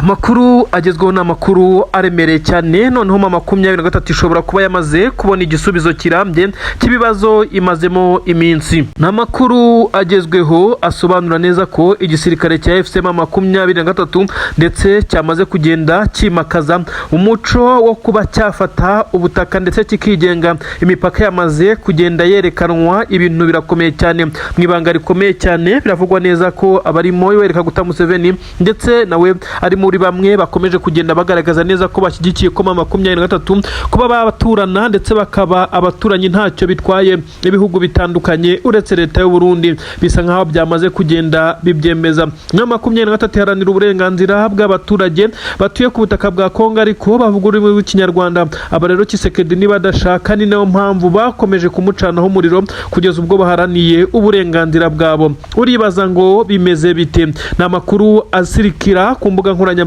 Amakuru agezweho n'amakuru aremereye cyane. Noneho mama 23 ishobora kuba yamaze kubona igisubizo kirambye cy'ibibazo imazemo iminsi. N'amakuru agezweho asobanura neza ko igisirikare cya FC mama 23 ndetse cyamaze kugenda kimakaza umuco wo kuba cyafata ubutaka ndetse kikigenga. Imipaka yamaze kugenda yerekanwa, ibintu birakomeye cyane, mwibanga rikomeye cyane. Biravugwa neza ko abarimo yereka guta Museveni ndetse nawe ari muri bamwe bakomeje kugenda bagaragaza neza ko bashyigikiye ko mama 23 kuba baturana ndetse bakaba abaturanyi ntacyo bitwaye ibihugu bitandukanye uretse leta y'u Burundi. Bisa nkaho byamaze kugenda bibyemeza. Mama 23 haranira uburenganzira bw'abaturage batuye ku butaka bwa Kongo ariko bavuga ururimi rw'ikinyarwanda. Aba rero Tshisekedi niba adashaka, ni nayo mpamvu bakomeje kumucanaho umuriro kugeza ubwo baharaniye uburenganzira bwabo. Uribaza ngo bimeze bite? Na makuru asirikira ku mbuga nkoranyambaga.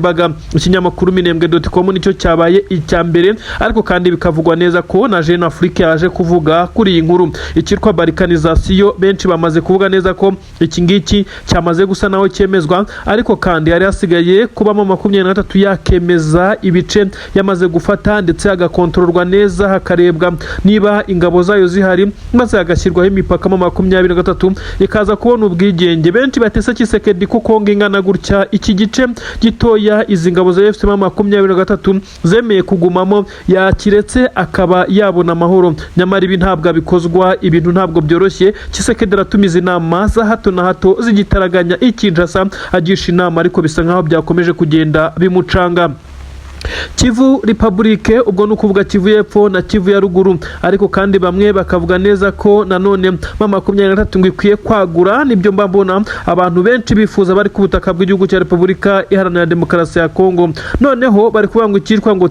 Ikinyamakuru minembwe.com nicyo cyabaye icyambere, ariko kandi bikavugwa neza ko na Jeune Afrique yaje kuvuga kuri iyi nkuru. Ikitwa balkanization benshi bamaze kuvuga neza ko iki ngiki cyamaze gusa naho cyemezwa, ariko kandi hari hasigaye kuba mama 23 yakemeza ibice yamaze gufata ndetse agakontororwa neza, hakarebwa niba ingabo zayo zihari maze hagashyirwaho imipaka mama 23 ikaza kubona ubwigenge. Benshi batesa Tshisekedi ko Kongo ingana gutya, iki gice gitoya izi ngabo za FC mama 23 zemeye kugumamo yakiretse akaba yabona amahoro. Nyamara ibi ntabwo bikozwa, ibintu ntabwo byoroshye. Tshisekedi aratumiza inama za hato na hato zigitaraganya ikinjasa agisha inama, ariko bisa nkaho byakomeje kugenda bimucanga. Kivu Republique ubwo nukuvuga Kivu y'epfo na Kivu ya ruguru, ariko kandi bamwe bakavuga neza ko nanone mama 23 ngikwiye kwagura. Nibyo mbabona abantu benshi bifuza bari ku butaka bw'igihugu cya Repubulika Iharanira Demokarasi ya Kongo. Noneho bari kuvuga ngo cyitwa ngo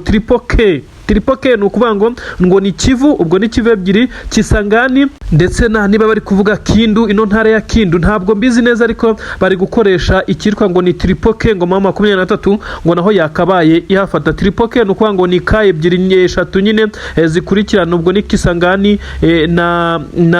Tripoke ni ukuvuga ngo ni Kivu, ubwo ni Kivu ebyiri, Kisangani ndetse na niba bari kuvuga Kindu, ino ntara ya Kindu ntabwo mbizi neza, ariko bari gukoresha ikitwa ngo ni Tripoke ngo mama 23 ngo naho yakabaye ihafata. Tripoke ni ukuvuga ngo ni ka ebyiri eshatu nyine zikurikirana, ubwo ni Kisangani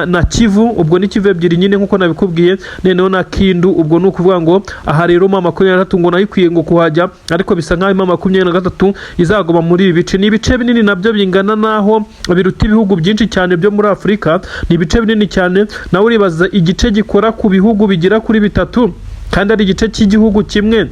na Kivu, ubwo ni Kivu ebyiri nyine nkuko nabikubwiye. Noneho na Kindu ubwo ni ukuvuga ngo aha rero mama 23 ngo nayikwiye ngo kuhajya, ariko bisa nkaho mama 23 izagoma muri ibi bice. Ni ibice binini nabyo bingana naho biruta ibihugu byinshi cyane byo muri Afrika. Ni ibice binini cyane. Nawe uribaza igice gikora ku bihugu bigira kuri bitatu kandi ari igice cy'igihugu kimwe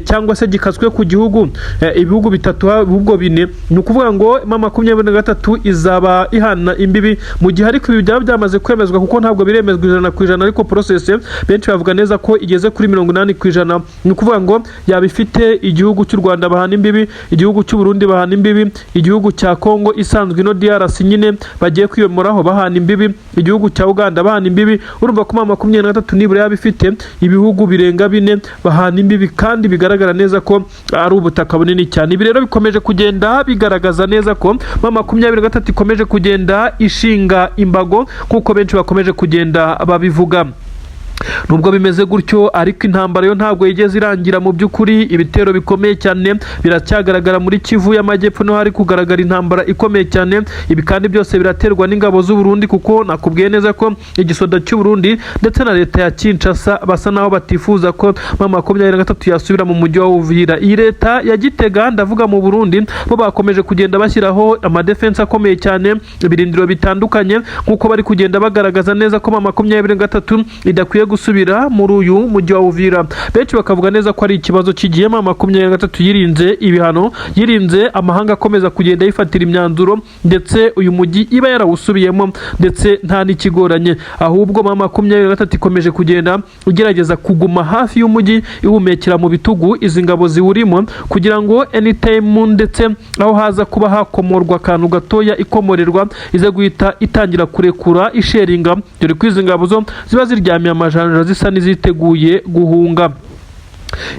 cyangwa se gikaswe ku gihugu ibihugu bitatu ahubwo bine. Ni ukuvuga ngo mama 23 izaba ihana imbibi mu gihe ariko ibi byaba byamaze kwemezwa, kuko ntabwo biremezwa 100%, ariko process benshi bavuga neza ko igeze kuri 80%. Ni ukuvuga ngo yaba ifite igihugu cy'u Rwanda bahana imbibi, igihugu cy'u Burundi bahana imbibi, igihugu cya Kongo isanzwe no DRC nyine bagiye kwiyomoraho bahana imbibi, igihugu cya Uganda bahana imbibi. Urumva ko mama 23 nibura yaba ifite ibihugu birenga bine bahana imbibi, kandi bigaragara neza ko ari ubutaka bunini cyane. Ibi rero bikomeje kugenda bigaragaza neza ko mama 23 ikomeje kugenda ishinga imbago kuko benshi bakomeje kugenda babivuga. Nubwo bimeze gutyo, ariko intambara yo ntabwo yigeze irangira mu by'ukuri. Ibitero bikomeye cyane biracyagaragara muri Kivu y'amajyepfo, no hari kugaragara intambara ikomeye cyane. Ibi kandi byose biraterwa n'ingabo z'u Burundi, kuko nakubwiye neza ko igisoda cy'u Burundi ndetse na leta ya Kinshasa basa naho batifuza ko mama 23 yasubira mu mujyi wa Uvira. Iyi leta ya Gitega ndavuga mu Burundi bo bakomeje kugenda bashyiraho amadefense akomeye cyane, ibirindiro bitandukanye, nkuko bari kugenda bagaragaza neza ko mama 23 idakwiye gusubira muri uyu mujyi wa Uvira. Benshi bakavuga neza ko ari ikibazo kigiye mama 23 yirinze ibihano, yirinze amahanga akomeza kugenda yifatira imyanzuro, ndetse uyu mujyi iba yarawusubiyemo ndetse nta n'ikigoranye. Ahubwo mama 23 ikomeje kugenda ugerageza kuguma hafi y'umujyi, ihumekera mu bitugu izi ngabo ziwurimo, kugira ngo anytime ndetse aho haza kuba hakomorwa akantu gatoya ikomorerwa ize guhita itangira kurekura isheringa, dore ko izi ngabo zo ziba ziryamiye amajanja zisa n'iziteguye guhunga.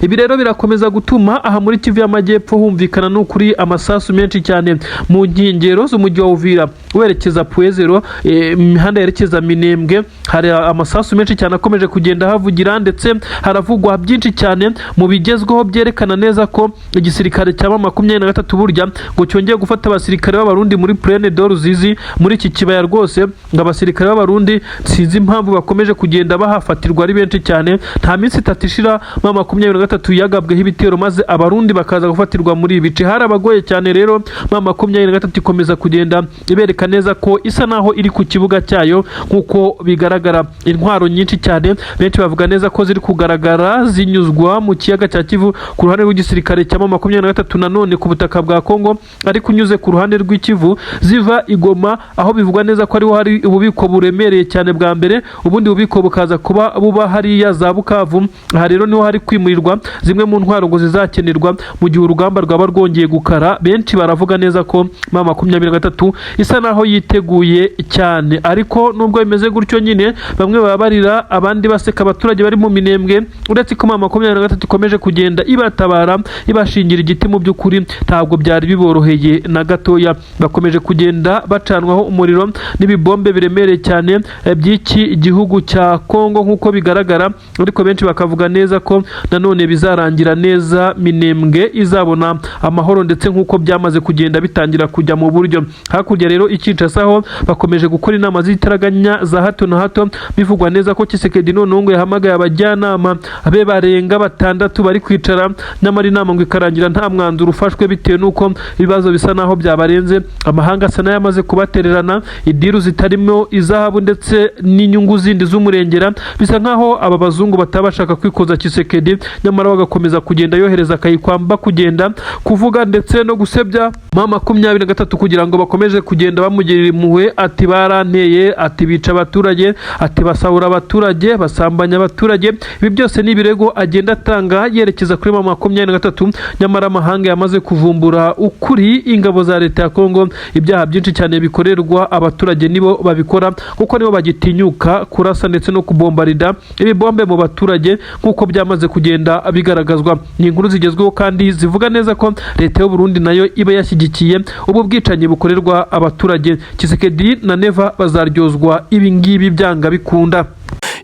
Ibi rero birakomeza gutuma aha muri Kivu y'amajyepfo humvikana n'ukuri amasasu menshi cyane mu nkengero z'umujyi wa Uvira werekeza Puezero, imihanda yerekeza Minembwe. Hari amasasu menshi cyane akomeje kugenda havugira, ndetse haravugwa byinshi cyane mu bigezweho byerekana neza ko igisirikare cya mama 23 burya ngo cyongeye gufata abasirikare b'abarundi muri Plaine de Ruzizi muri iki kibaya. Rwose ngo abasirikare b'abarundi sinzi impamvu bakomeje kugenda bahafatirwa ari benshi cyane. Nta minsi 3 ishira mama 23 M23 yagabweho ibitero maze abarundi bakaza gufatirwa muri ibi bice. Harabagoye cyane rero M23 ikomeza kugenda ibereka neza ko isa naho iri ku kibuga cyayo nkuko bigaragara. Intwaro nyinshi cyane benshi bavuga neza ko ziri kugaragara zinyuzwa mu kiyaga cya Kivu ku ruhande rw'igisirikare cya M23 nanone ku butaka bwa Kongo, ari kunyuze ku ruhande rw'ikivu ziva Igoma, aho bivugwa neza ko ariho hari ububiko buremereye cyane bwa mbere, ubundi bubiko bukaza kuba buba hariya za Bukavu. Aha rero niho hari kwimurirwa zimwe mu ntwaro ngo zizakenerwa mu gihe urugamba rwaba rwongeye gukara. Benshi baravuga neza ko M23 isa naho yiteguye cyane, ariko nubwo bimeze gutyo nyine bamwe baba barira abandi baseka abaturage bari mu minembwe, uretse ko M23 ikomeje kugenda ibatabara ibashingira igiti. Mu by'ukuri ntabwo byari biboroheye na gatoya, bakomeje kugenda bacanwaho umuriro n'ibibombe biremereye cyane by'iki gihugu cya Kongo nkuko bigaragara, ariko benshi bakavuga neza ko nanone bizarangira neza Minembwe izabona amahoro, ndetse nkuko byamaze kugenda bitangira kujya mu buryo. Hakurya rero ikicasaho bakomeje gukora inama z'itaraganya za hato na hato, bivugwa neza ko Tshisekedi noneho ngo yahamagaye abajyanama abe barenga 6 bari kwicara, nyamara inama ngo ikarangira nta mwanzuro ufashwe bitewe nuko ibibazo bisa naho byabarenze. Amahanga asa n'ayamaze kubatererana, idiru zitarimo izahabu ndetse n'inyungu zindi z'umurengera, bisa nkaho aba bazungu batabashaka kwikoza Tshisekedi, nyamara bagakomeza kugenda yohereza akayikwamba kugenda kuvuga ndetse no gusebya M23 kugira ngo bakomeje kugenda bamugirira impuhwe, ati baranteye, ati bica abaturage, ati basahura abaturage, basambanya abaturage. Ibi byose ni ibirego agenda atanga yerekeza kuri M23, nyamara amahanga yamaze kuvumbura ukuri ingabo za leta ya Kongo ibyaha byinshi cyane bikorerwa abaturage nibo babikora, kuko nibo bagitinyuka kurasa ndetse no kubombarida ibibombe mu baturage nkuko byamaze kugenda bigaragazwa. Ni inkuru zigezweho kandi zivuga neza ko leta y'u Burundi nayo iba yashyigikiye ubu bwicanyi bukorerwa abaturage. Tshisekedi na Neva bazaryozwa ibi ngibi byanga bikunda.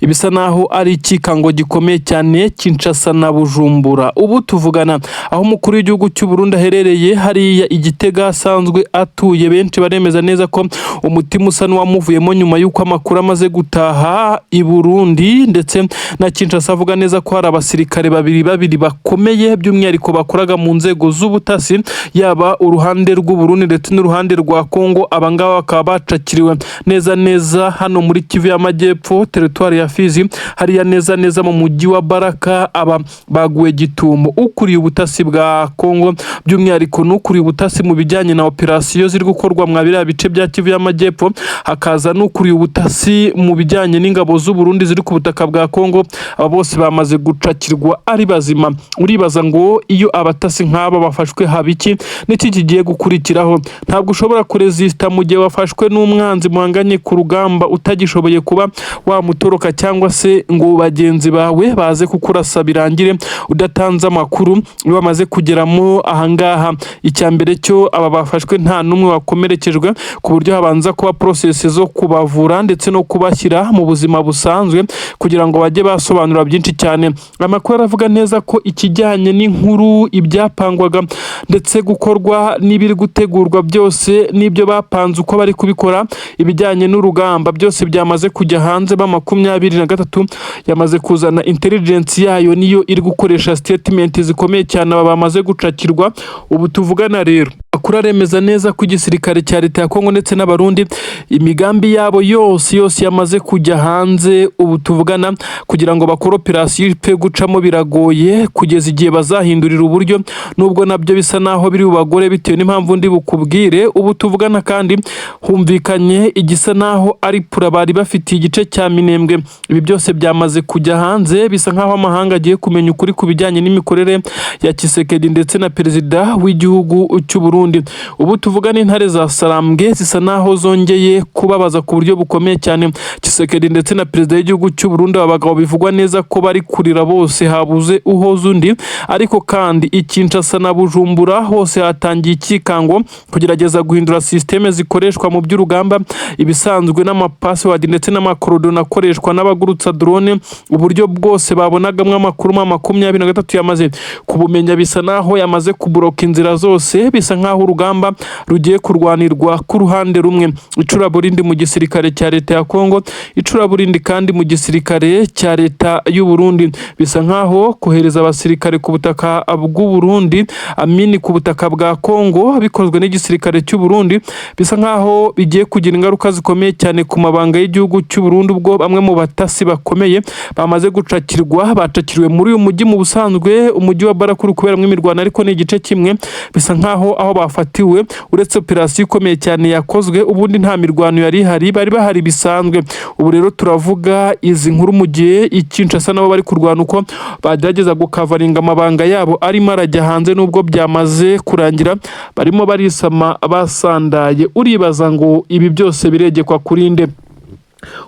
Ibisa naho ari ikikango gikomeye cyane Kinshasa na Bujumbura. Ubu tuvugana aho umukuru w'igihugu cy'u Burundi aherereye hariya Igitega asanzwe atuye, benshi baremeza neza ko umutima usa n'uwamuvuyemo nyuma y'uko amakuru amaze gutaha i Burundi, ndetse na Kinshasa avuga neza ko hari abasirikare babiri bakomeye by'umwihariko bakoraga mu nzego z'ubutasi, yaba uruhande rw'u Burundi ndetse n'uruhande rwa Kongo. Abangaba bakaba bacakiriwe neza hano muri Kivu y'Amajyepfo, teritwari ya Fizi, hariya neza mu mujyi wa Baraka. Aba baguwe gitumo ukuriye ubutasi bwa Kongo, by'umwihariko n'ukuriye ubutasi mu bijyanye na operasiyo ziri gukorwa mwa biriya bice bya Kivu y'Amajyepfo, hakaza n'ukuriye ubutasi mu bijyanye n'ingabo z'u Burundi ziri ku butaka bwa Kongo. Aba bose bamaze gucakirwa ari bazima. Uribaza ngo iyo abatasi nk'aba bafashwe habiki n'iki kigiye gukurikiraho? Ntabwo ushobora kurezista mu gihe wafashwe n'umwanzi muhanganye ku rugamba utagishoboye kuba wamutoroka, cyangwa se ngo bagenzi bawe baze kukurasa birangire udatanze amakuru. Iyo bamaze kugeramo ahangaha, icyambere cyo aba bafashwe nta numwe wakomerekejwe, ku buryo habanza kuba process zo kubavura ndetse no kubashyira mu buzima busanzwe kugira ngo bajye basobanura byinshi cyane. Amakuru aravuga neza ko ikijyanye n'inkuru, ibyapangwaga ndetse gukorwa n'ibiri gutegurwa byose n'ibyo bapanze uko bari kubikora, ibijyanye n'urugamba byose byamaze kujya hanze. M23 yamaze kuzana intelligence yayo, niyo iri gukoresha statement zikomeye cyane aba bamaze gucakirwa. Ubu tuvugana rero akura remeza neza ku gisirikare cya leta ya Kongo ndetse n'abarundi imigambi yabo yose yamaze kujya hanze. Ubu tuvugana kugira ngo bakore operasiyo ipe gucamo biragoye kugeza igihe bazahindurira uburyo, nubwo nabyo bisa naho biri bubagore bitewe n'impamvu ndi bukubwire. Ubu tuvugana kandi humvikanye igisa naho ari pura bari bafitiye igice cya Minembwe. Ibi byose byamaze kujya hanze, bisa nkaho amahanga agiye kumenya ukuri ku bijyanye n'imikorere ya Tshisekedi ndetse na perezida w'igihugu cy'u Burundi. Ubu tuvugana intare za Sarambwe zisa naho zongeye kubabaza ku buryo bukomeye cyane Tshisekedi ndetse na perezida w'igihugu cy'u Burundi. Abagabo bivugwa neza ko bari kurira bose, habuze uhoza undi. Ariko kandi Kinshasa na Bujumbura hose hatangiye ikikango kugerageza guhindura systeme zikoreshwa mu by'urugamba, ibisanzwe n'amapassword ndetse n'amakorodona akoreshwa n'abagurutsa drone. Uburyo bwose babonagamwe amakuru M23 yamaze kubumenya, bisa naho yamaze kubloka inzira zose. Bisa nkaho nk'aho urugamba rugiye kurwanirwa ku ruhande rumwe. Icuraburindi mu gisirikare cya leta ya Kongo, icuraburindi kandi mu gisirikare cya leta y'u Burundi. Bisa nk'aho kohereza abasirikare ku butaka bw'u Burundi ku butaka bwa Kongo bikozwe n'igisirikare cy'u Burundi, bisa nk'aho bigiye kugira ingaruka zikomeye cyane ku mabanga y'igihugu cy'u Burundi, ubwo bamwe mu batasi bakomeye bamaze bacakiriwe muri uyu mujyi. Mu busanzwe umujyi wa Barakuru kuberamo imirwano, ariko ni igice kimwe. Bisa nk'aho aho bafatiwe uretse operasiyo ikomeye cyane yakozwe, ubundi nta mirwano yari ihari, bari bahari bisanzwe. Ubu rero turavuga izi nkuru mu gihe Kinshasa nabo bari kurwana uko bagerageza gukavaringa amabanga yabo arimo arajya hanze, nubwo byamaze kurangira barimo barisama basandaye. Uribaza ngo ibi byose biregekwa kuri nde?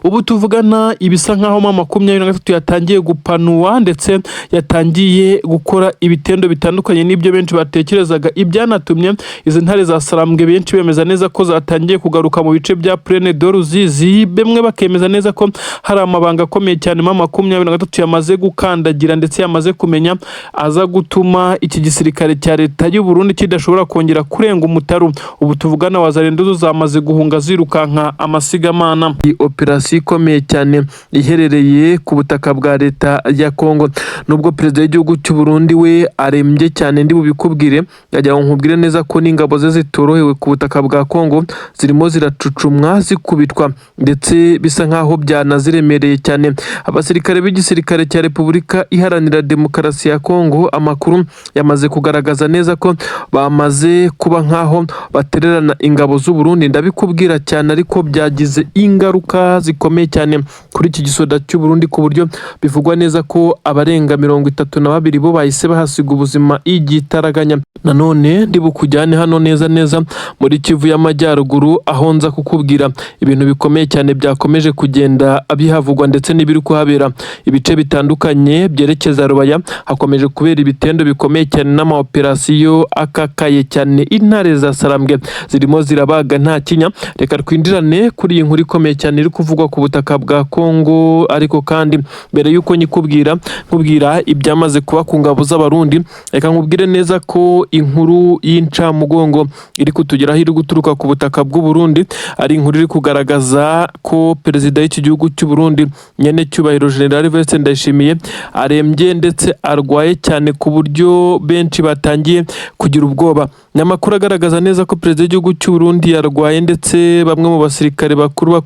Ubu tuvugana ibisa nk'aho M23 yatangiye gupanua ndetse yatangiye gukora ibitendo bitandukanye n'ibyo benshi batekerezaga, ibyanatumye izi ntare za Sarambwe benshi bemeza neza ko zatangiye kugaruka mu bice bya Plaine de Ruzizi, bemwe bakemeza neza ko hari amabanga akomeye cyane M23 yamaze gukandagira ndetse yamaze kumenya, aza gutuma iki gisirikare cya leta y'u Burundi kidashobora kongera kurenga umutaru. Ubu tuvugana Wazalendo zamaze guhunga zirukanka amasigamana. Operasiyo ikomeye cyane iherereye ku butaka bwa leta ya Kongo, nubwo perezida w'igihugu cy'u Burundi we arembye cyane, ndi bubikubwire yagira ngo nkubwire neza ko n'ingabo ze zitorohewe ku butaka bwa Kongo, zirimo ziracucumwa zikubitwa ndetse bisa nk'aho byanaziremereye cyane. Abasirikare b'igisirikare cya Repubulika Iharanira Demokarasi ya Kongo, amakuru yamaze kugaragaza neza ko bamaze kuba nk'aho batererana ingabo z'u Burundi. Ndabikubwira cyane, ariko byagize ingaruka zikomeye cyane kuri iki gisoda cy'u Burundi, ku buryo bivugwa neza ko abarenga 32 bo bahise bahasiga ubuzima igitaraganya. Nanone ndi bukujyane hano neza muri Kivu y'Amajyaruguru, aho nza kukubwira ibintu bikomeye cyane byakomeje kugenda bihavugwa ndetse n'ibiri kuhabera. Ibice bitandukanye byerekeza Rubaya hakomeje kubera ibitendo bikomeye cyane n'amaoperasiyo akakaye cyane. Intare za Sarambwe zirimo zirabaga nta kinya. Reka twindirane kuri iyi nkuru ikomeye cyane iri kuvugwa ku butaka bwa Kongo, ariko kandi mbere yuko nkubwira ibyamaze kuba ku ngabo z'abarundi, reka nkubwire neza ko inkuru y'incamugongo iri kutugeraho iri guturuka ku butaka bw'u Burundi, ari inkuru iri kugaragaza ko perezida w'iki gihugu cy'u Burundi nyene cyubahiro General Evariste Ndayishimiye arembye ndetse arwaye cyane, ku buryo benshi batangiye kugira ubwoba. N'amakuru agaragaza neza ko perezida w'igihugu cy'u Burundi yarwaye, ndetse bamwe mu basirikare bakuru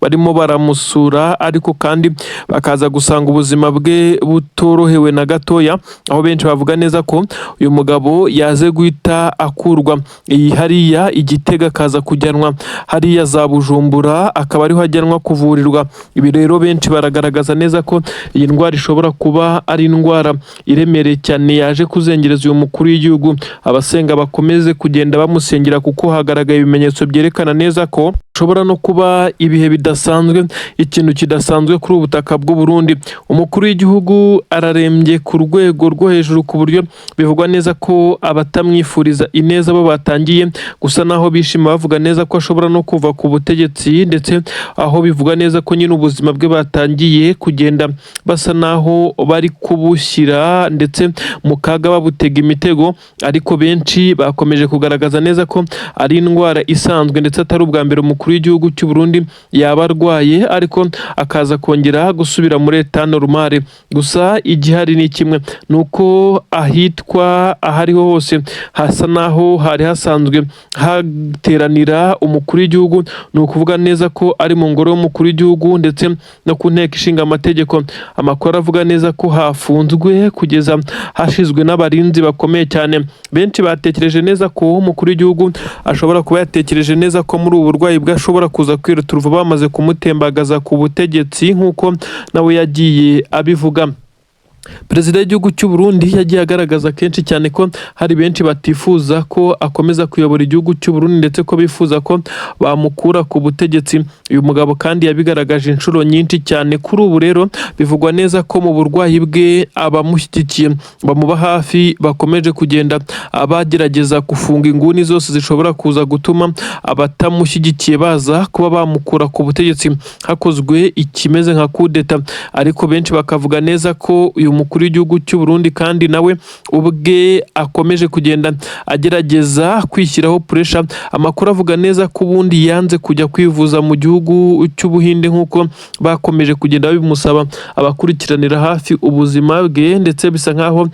barimo baramusura, ariko kandi bakaza gusanga ubuzima bwe butorohewe na gatoya, aho benshi bavuga neza ko uyu mugabo yaze guhita akurwa hariya Igitega, akaza kujyanwa hariya za Bujumbura, akaba ariho ajyanwa kuvurirwa. Ibi rero benshi baragaragaza neza ko iyi ndwara ishobora kuba ari indwara iremereye cyane yaje kuzengereza uyu mukuru w'igihugu. Abasenga bakomeze kugenda bamusengera, kuko hagaragaye ibimenyetso byerekana neza ko ushobora no kuba ibihe bidasanzwe, ikintu kidasanzwe kuri ubutaka bw'u Burundi. Umukuru w'igihugu ararembye ku rwego rwo hejuru, ku buryo bivugwa neza ko abatamwifuriza ineza bo batangiye gusa naho bishima, bavuga neza ko ashobora no kuva ku butegetsi, ndetse aho bivuga neza ko nyine ubuzima bwe batangiye kugenda basa naho bari kubushyira ndetse mu kaga, babutega imitego. Ariko benshi bakomeje kugaragaza neza ko ari indwara isanzwe, ndetse atari ubwa mbere umukuru w'igihugu cy'u Burundi yaba arwaye ariko akaza kongera gusubira muri etat normale. Gusa igihari ni kimwe, nuko ahitwa ahariho hose hasa naho hari hasanzwe hateranira umukuru w'igihugu, ni ukuvuga neza ko ari mu ngoro y'umukuru w'igihugu ndetse no ku nteko ishinga amategeko. Amakuru avuga neza ko hafunzwe kugeza hashizwe n'abarinzi bakomeye cyane. Benshi batekereje neza ko umukuru w'igihugu ashobora kuba yatekereje neza ko muri ubu burwayi bwe ashobora kuza kwiruturuva bamaze kumutembagaza ku butegetsi, nk'uko nawe yagiye abivuga. Perezida w'igihugu cy'u Burundi yagiye agaragaza kenshi cyane ko hari benshi batifuza ko akomeza kuyobora igihugu cy'u Burundi, ndetse ko bifuza ko bamukura ku butegetsi. Uyu mugabo kandi yabigaragaje inshuro nyinshi cyane. Kuri ubu rero bivugwa neza ko mu burwayi bwe abamushyigikiye bamuba hafi bakomeje kugenda abagerageza gufunga inguni zose zishobora kuza gutuma abatamushyigikiye baza kuba bamukura ku butegetsi hakozwe ikimeze nka kudeta. Ariko benshi bakavuga neza ko uyu mukuru w'igihugu cy'u Burundi kandi nawe ubwe akomeje kugenda agerageza kwishyiraho pressure. Amakuru avuga neza ko ubundi yanze kujya kwivuza mu gihugu cy'Ubuhinde nk'uko bakomeje kugenda babimusaba abakurikiranira hafi ubuzima bwe, ndetse bisa nkaho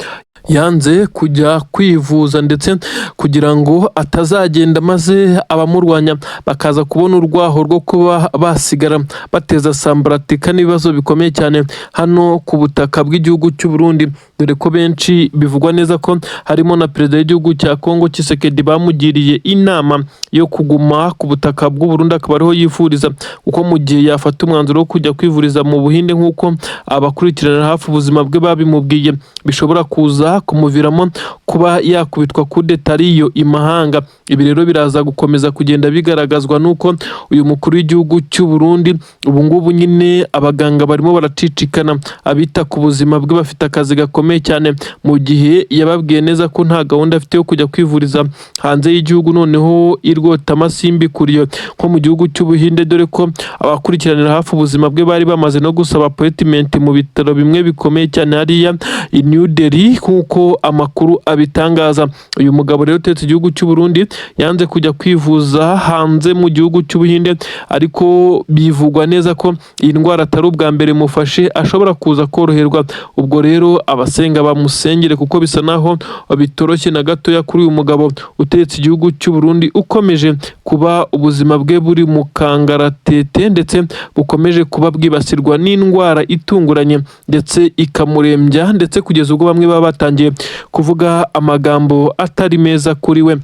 yanze kujya kwivuza ndetse kugira ngo atazagenda maze abamurwanya bakaza kubona urwaho rwo kuba basigara bateza sambaratika n'ibibazo bikomeye cyane hano ku butaka bw'igihugu cy'u Burundi, dore ko benshi bivugwa neza ko harimo na perezida w'igihugu cya Kongo Tshisekedi bamugiriye inama yo kuguma ku butaka bw'u Burundi, akaba ariho yifuriza kuko mu gihe yafata umwanzuro wo kujya kwivuriza mu Buhinde nk'uko abakurikirana hafi ubuzima bwe babimubwiye, bishobora kuza kumuviramo kuba yakubitwa kudeta ariyo imahanga. Ibi rero biraza gukomeza kugenda bigaragazwa nuko uyu mukuru w'igihugu cy'u Burundi ubu ngubu nyine abaganga barimo baracicikana, abita ku buzima bwe bafite akazi gakomeye cyane, mu gihe yababwiye neza ko nta gahunda afite yo kujya kwivuriza hanze y'igihugu, noneho irwota amasimbi kuriyo nko mu gihugu cy'Ubuhinde, dore ko abakurikiranira hafi ubuzima bwe bari bamaze no gusaba appointment mu bitaro bimwe bikomeye cyane hariya i New Delhi nk'uko amakuru abitangaza. Uyu mugabo rero utetse igihugu cy'u Burundi yanze kujya kwivuza hanze mu gihugu cy'Ubuhinde, ariko bivugwa neza ko iyi ndwara atari ubwa mbere mufashe, ashobora kuza koroherwa. Ubwo rero abasenga bamusengere kuko bisa naho bitoroshye na gatoya kuri uyu mugabo utetse igihugu cy'u Burundi, ukomeje kuba ubuzima bwe buri mu kangaratete ndetse bukomeje kuba bwibasirwa n'indwara itunguranye ndetse ikamurembya, ndetse kugeza ubwo bamwe baba batangiye kuvuga amagambo atari meza kuri we.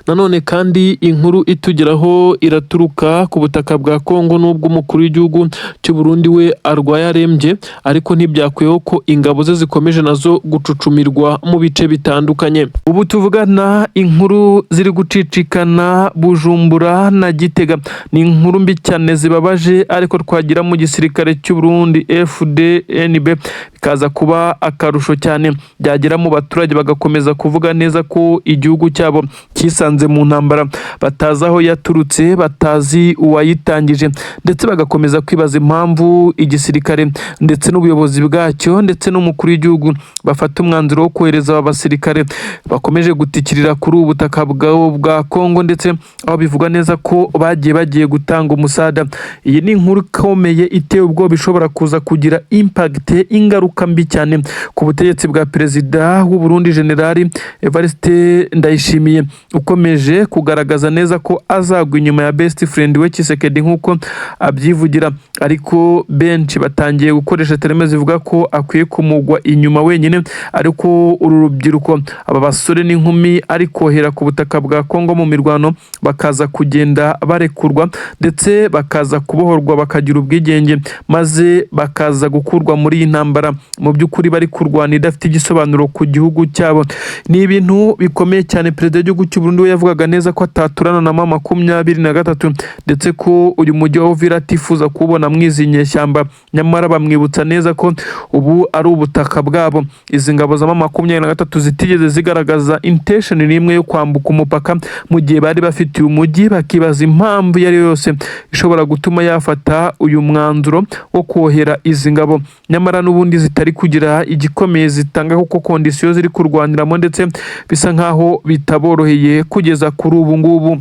Nanone kandi inkuru itugeraho iraturuka ku butaka bwa Kongo, n'ubwo umukuru w'igihugu cy'u Burundi we arwaye arembye, ariko ntibyakweho ko ingabo ze zikomeje nazo gucucumirwa mu bice bitandukanye. Ubu tuvugana inkuru ziri gucicikana Bujumbura na Gitega, ni inkuru mbi cyane zibabaje, ariko twagira mu gisirikare cy'u Burundi FDNB bikaza kuba akarusho cyane, byagera mu baturage bagakomeza kuvuga neza ko igihugu cyabo kisanze mu ntambara, batazi aho yaturutse, batazi uwayitangije, ndetse bagakomeza kwibaza impamvu igisirikare ndetse n'ubuyobozi bwacyo ndetse n'umukuru w'igihugu bafata umwanzuro wo kohereza aba basirikare bakomeje gutikirira kuri ubu butaka bwa Kongo, ndetse aho bivugwa neza ko bagiye gutanga umusada. Iyi ni inkuru ikomeye iteye ubwoba, bishobora kuza kugira impact, ingaruka mbi cyane ku butegetsi bwa perezida w'u Burundi Generali Evariste Ndayishimiye, ukomeje kugaragaza neza ko azagwa inyuma ya best friend we Tshisekedi nk'uko abyivugira, ariko benshi batangiye gukoresha terime zivuga ko akwiye kumugwa inyuma wenyine, ariko uru rubyiruko, aba basore n'inkumi ari kohera ku butaka bwa Kongo mu mirwano bakaza kugenda barekurwa, ndetse bakaza kubohorwa bakagira ubwigenge, maze bakaza gukurwa muri iyi ntambara mu by'ukuri bari kurwana idafite igisobanuro ku gihugu cyabo. Ni ibintu bikomeye cyane. Perezida w'igihugu cy'u Burundi we yavugaga neza ko ataturana na M23, ndetse ko uyu mujyi wa Uvira atifuza kubona mwizi nyeshyamba, nyamara bamwibutsa neza ko ubu ari ubutaka bwabo. Izi ngabo za M23 zitigeze zigaragaza intention n'imwe yo kwambuka umupaka mu gihe bari bafitiye umujyi, bakibaza impamvu yari yose ishobora gutuma yafata uyu mwanzuro wo kohera izi ngabo, nyamara n'ubundi zitari kugira igikomeye zitanga kuko kondisiyo ziri kurwaniramo, ndetse bisa nkaho bitaboroheye kugeza kuri ubu ngubu.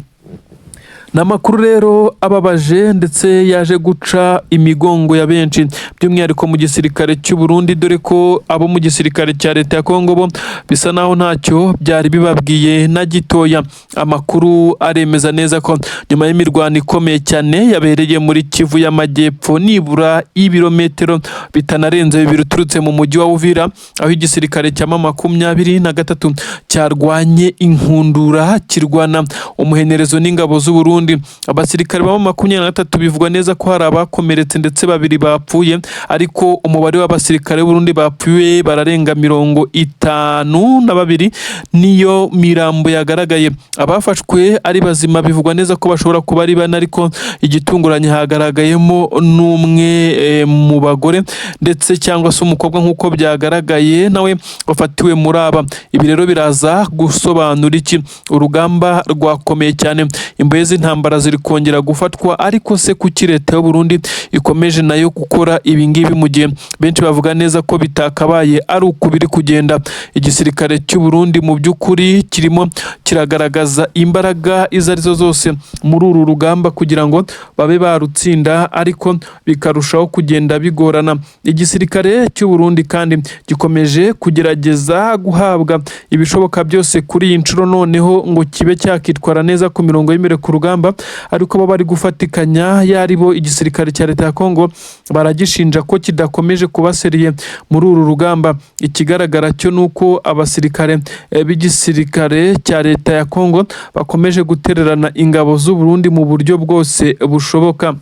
N'amakuru rero ababaje ndetse yaje guca imigongo ya benshi, by'umwihariko mu gisirikare cy'u Burundi, dore ko abo mu gisirikare cya leta ya Kongo bo bisa naho ntacyo byari bibabwiye na gitoya. Amakuru aremeza neza ko nyuma y'imirwano ikomeye cyane yabereye muri Kivu y'Amajyepfo, nibura ibirometero bitanarenze 2 uturutse mu mujyi wa Uvira, aho igisirikare cya M23 cyarwanye inkundura kirwana umuhenerezo n'ingabo z'u Burundi. Abasirikare ba M23 bivugwa neza ko hari abakomeretse ndetse 2 bapfuye, ariko umubare w'abasirikare b'u Burundi bapfuye bararenga 52 niyo mirambo yagaragaye. Abafashwe ari bazima bivugwa neza ko bashobora kuba ari 4, ariko igitunguranye hagaragayemo n'umwe mu bagore ndetse cyangwa se umukobwa nk'uko byagaragaye nawe wafatiwe muri aba. Ibi rero biraza gusobanura iki? Urugamba rwakomeye cyane, imbohe intambara ziri kongera gufatwa, ariko se kuki leta y'u Burundi ikomeje nayo gukora ibi ngibi mu gihe benshi bavuga neza ko bitakabaye ari uko biri kugenda? Igisirikare cy'u Burundi mu by'ukuri kirimo kiragaragaza imbaraga izo arizo zose muri uru rugamba kugira ngo babe barutsinda, ariko bikarushaho kugenda bigorana. Igisirikare cy'u Burundi kandi gikomeje kugerageza guhabwa ibishoboka byose kuri iyi nshuro, noneho ngo kibe cyakitwara neza ku mirongo y'imbere ku rugamba, ariko baba bari gufatikanya yaribo igisirikare cya leta ya Kongo baragishinja ko kidakomeje kubaseriye muri uru rugamba. Ikigaragara cyo nuko abasirikare b'igisirikare cya leta ya Kongo bakomeje gutererana ingabo z'u Burundi mu buryo bwose bushoboka.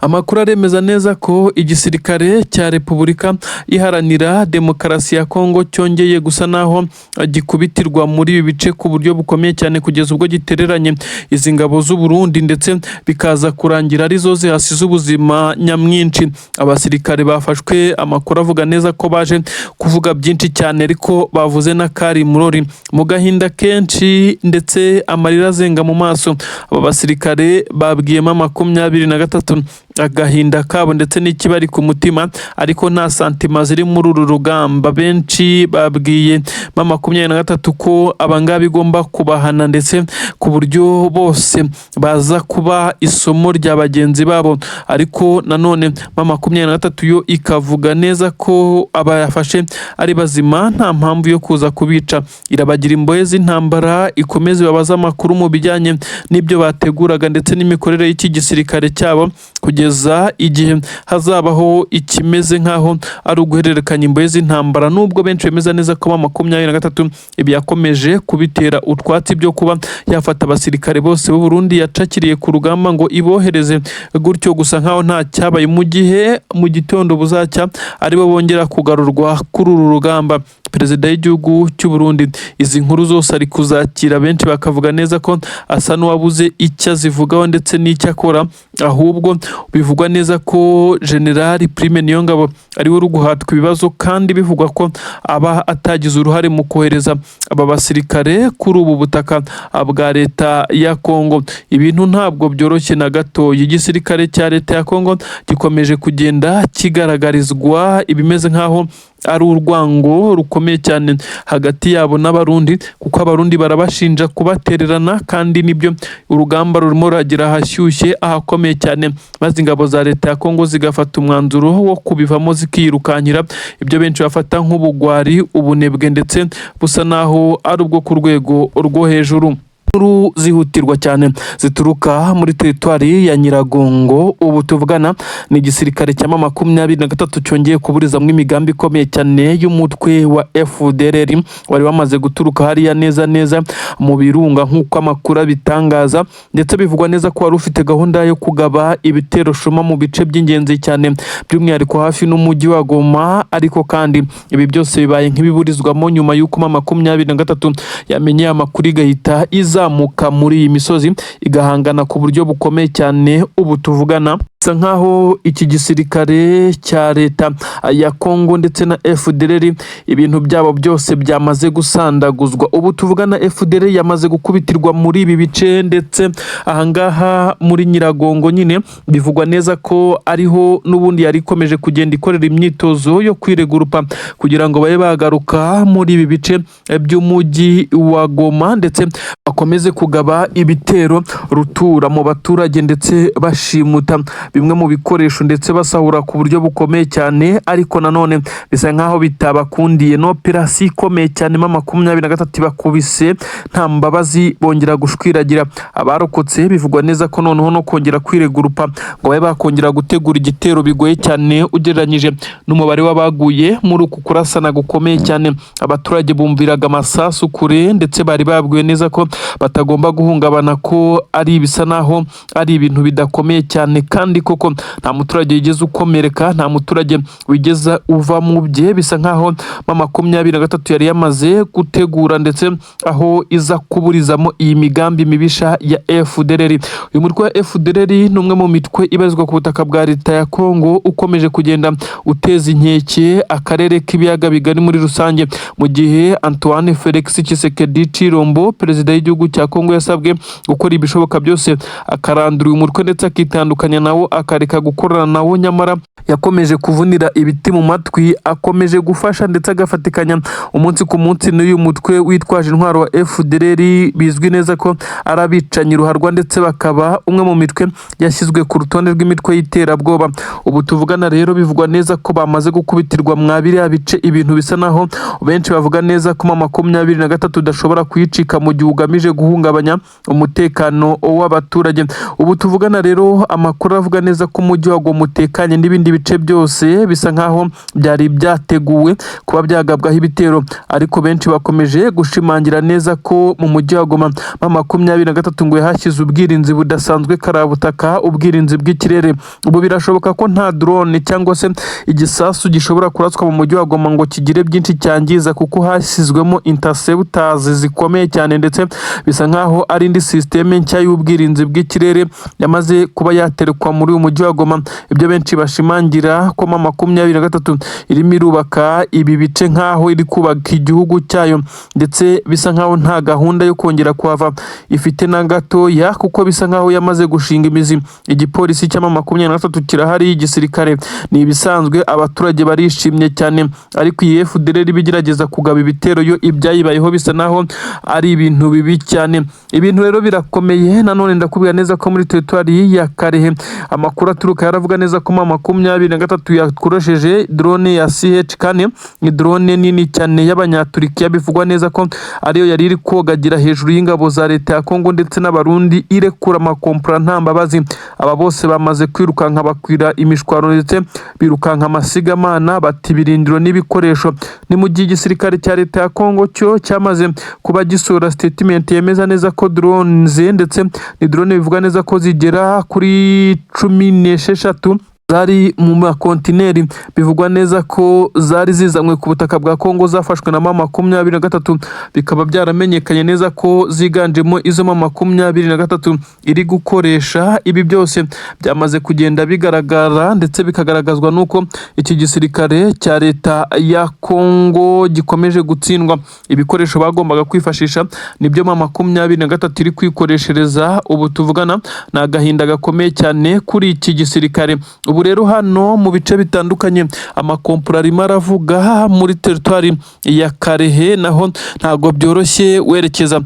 Amakuru aremeza neza ko igisirikare cya Repubulika Iharanira Demokarasi ya Kongo cyongeye gusa naho gikubitirwa muri ibi bice ku buryo bukomeye cyane, kugeza ubwo gitereranye izi ngabo z'u Burundi ndetse bikaza kurangira arizo zihasize ubuzima nyamwinshi. Abasirikare bafashwe, amakuru avuga neza ko baje kuvuga byinshi cyane, ariko bavuze na kari murori mu gahinda kenshi ndetse amarira azenga mu maso. Aba basirikare babwiyemo 23 agahinda kabo ndetse n'ikibari ku mutima, ariko nta santima ziri muri uru rugamba. Benshi babwiye 23 ko abangaba igomba kubahana ndetse ku buryo bose baza kuba isomo rya bagenzi babo, ariko nanone 23 yo ikavuga neza ko abayafashe ari bazima, nta mpamvu yo kuza kubica. Irabagira imbohe z'intambara, ikomeze babaza amakuru mu bijyanye n'ibyo bateguraga ndetse n'imikorere y'iki gisirikare cyabo, kugeza igihe hazabaho ikimeze nk'aho ari uguhererekanya imbohe z'intambara. Nubwo benshi bemeza neza ko 23 ibi yakomeje kubitera utwatsi byo kuba yafata abasirikare bose b'u Burundi yacakiriye ku rugamba ngo ibohereze gutyo gusa nk'aho nta cyabaye, mu gihe mu gitondo buzacya aribo bongera kugarurwa kuri uru rugamba. Perezida w'igihugu cy'u Burundi izi nkuru zose ari kuzakira, benshi bakavuga neza ko asa n'uwabuze icyo azivugaho ndetse n'icyo akora, ahubwo bivugwa neza ko General Prime Niyongabo ari we uri guhatwa ibibazo, kandi bivugwa ko aba atagize uruhare mu kohereza aba basirikare kuri ubu butaka bwa leta ya Kongo. Ibintu ntabwo byoroshye na gato. Igisirikare cya leta ya Kongo gikomeje kugenda kigaragarizwa ibimeze nk'aho ari urwango rukomeye cyane hagati yabo n'abarundi, kuko abarundi barabashinja kubatererana, kandi nibyo urugamba rurimo ruragira hashyushye ahakomeye cyane, maze ingabo za leta ya Kongo zigafata umwanzuro wo kubivamo zikirukankira ibyo benshi bafata nk'ubugwari, ubunebwe ndetse busa naho ari ubwo ku rwego rwo hejuru. Inkuru zihutirwa cyane zituruka muri teritwari ya Nyiragongo. Ubu tuvugana ni igisirikare cya 23 cyongeye kuburizamo imigambi ikomeye cyane y'umutwe wa FDLR wari wamaze guturuka hariya neza mu birunga nk'uko amakuru bitangaza, ndetse bivugwa neza ko wari ufite gahunda yo kugaba ibitero shuma mu bice by'ingenzi cyane, by'umwihariko hafi n'umujyi wa Goma. Ariko kandi ibi byose bibaye nk'ibiburizwamo nyuma y'uko 23 yamenye amakuru igahita izamuka muri iyi misozi igahangana ku buryo bukomeye cyane. Ubu tuvugana bisa nkaho iki gisirikare cya leta ya Kongo ndetse na FDLR ibintu byabo byose byamaze gusandaguzwa. Ubu tuvugana FDLR yamaze gukubitirwa muri ibi bice, ndetse ahangaha muri Nyiragongo nyine bivugwa neza ko ariho n'ubundi yari ikomeje kugenda ikorera imyitozo yo kwiregurupa kugira ngo babe bagaruka muri ibi bice by'umujyi wa Goma, ndetse bakomeze kugaba ibitero rutura mu baturage ndetse bashimuta bimwe mu bikoresho ndetse basahura ku buryo bukomeye cyane. Ariko nanone bisa nkaho bitabakundiye, no operasi ikomeye cyane 23 bakubise nta mbabazi, bongera gushwiragira. Abarokotse bivugwa neza ko noneho no kongera kwiregurupa ngo babe bakongera gutegura igitero bigoye cyane ugereranyije n'umubare w'abaguye muri uku kurasana gukomeye cyane. Abaturage bumviraga amasasu kure, ndetse bari babwiwe neza ko batagomba guhungabana, ko ari bisa naho ari ibintu bidakomeye cyane, kandi koko nta muturage wigeze ukomereka, nta muturage wigeze uva mu bye. Bisa nkaho M23 yari yamaze gutegura ndetse aho iza kuburizamo iyi migambi mibisha ya FDLR. Uyu mutwe wa FDLR ni umwe mu mitwe ibarizwa ku butaka bwa leta ya Kongo ukomeje kugenda uteza inkeke akarere k'ibiyaga bigari muri rusange, mu gihe Antoine Felix Tshisekedi Tshilombo perezida w'igihugu cya Kongo yasabwe gukora ibishoboka byose akarandura uyu mutwe ndetse akitandukanya nawo akareka gukorana nawo, nyamara yakomeje kuvunira ibiti mu matwi, akomeje gufasha ndetse agafatikanya umunsi ku munsi n'uyu mutwe witwaje intwaro wa FDLR bizwi neza ko arabicanyi ruharwa ndetse bakaba umwe mu mitwe yashyizwe ku rutonde rw'imitwe y'iterabwoba. Ubu tuvugana rero bivugwa neza ko bamaze gukubitirwa mwabiriya bice, ibintu bisa naho benshi bavuga neza ko M23 udashobora kuyicika mu gihe ugamije guhungabanya umutekano w'abaturage. Ubu tuvugana rero amakuru avuga neza ko umujyi wa Goma utekanye n'ibindi bice byose bisa nkaho byari byateguwe kuba byagabwaho ibitero, ariko benshi bakomeje gushimangira neza ko mu mujyi wa Goma M23 ngo yahashyize ubwirinzi budasanzwe karabutaka, ubwirinzi bw'ikirere. Ubu birashoboka ko nta drone cyangwa se igisasu gishobora kuraswa mu mujyi wa Goma ngo kigire byinshi cyangiza, kuko hashyizwemo interceptors zikomeye cyane ndetse bisa nkaho ari indi systeme nshya y'ubwirinzi bw'ikirere yamaze kuba yaterekwa muri uyu mujyi wa Goma. Ibyo benshi bashimangira ko M23 irimo irubaka ibi bice nkaho iri kubaka igihugu cyayo, ndetse bisa nkaho nta gahunda yo kongera kuhava ifite na gatoya, kuko bisa nkaho yamaze gushinga imizi. Igipolisi cya M23 kirahari, igisirikare ni ibisanzwe, abaturage barishimye cyane, ariko iyi FDLR bigerageza kugaba ibitero yo ibyayibayeho bisa naho ari ibintu bibi cyane. Ibintu rero birakomeye. Nanone ndakubwira neza ko muri territoire ya Karehe amakuru aturuka yaravuga neza ko M23 yakoresheje drone ya CH4, ni drone nini cyane y'abanyaturikiya, bivugwa neza ko ariyo yari iri kogagira hejuru y'ingabo za leta ya Kongo ndetse n'abarundi irekura amakompra nta mbabazi. Aba bose bamaze kwirukanka bakwira imishwaro ndetse birukanka amasigamana, bati birindiro n'ibikoresho. Ni mu gihe igisirikare cya leta ya Kongo cyo cyamaze kuba gisura statement yemeza neza ko drones ndetse ni drone bivuga neza ko zigera kuri 16 zari mu makontineri, bivugwa neza ko zari zizanywe ku butaka bwa Kongo zafashwe na M23, bikaba byaramenyekanye neza ko ziganjemo izo M23 iri gukoresha. Ibi byose byamaze kugenda bigaragara ndetse bikagaragazwa nuko iki gisirikare cya leta ya Kongo gikomeje gutsindwa. Ibikoresho bagombaga kwifashisha nibyo M23 iri kwikoreshereza. Ubu tuvugana na agahinda gakomeye cyane kuri iki gisirikare. Ubu rero hano mu bice bitandukanye amakompura arimo aravuga muri territoire ya Karehe, naho ntago byoroshye werekeza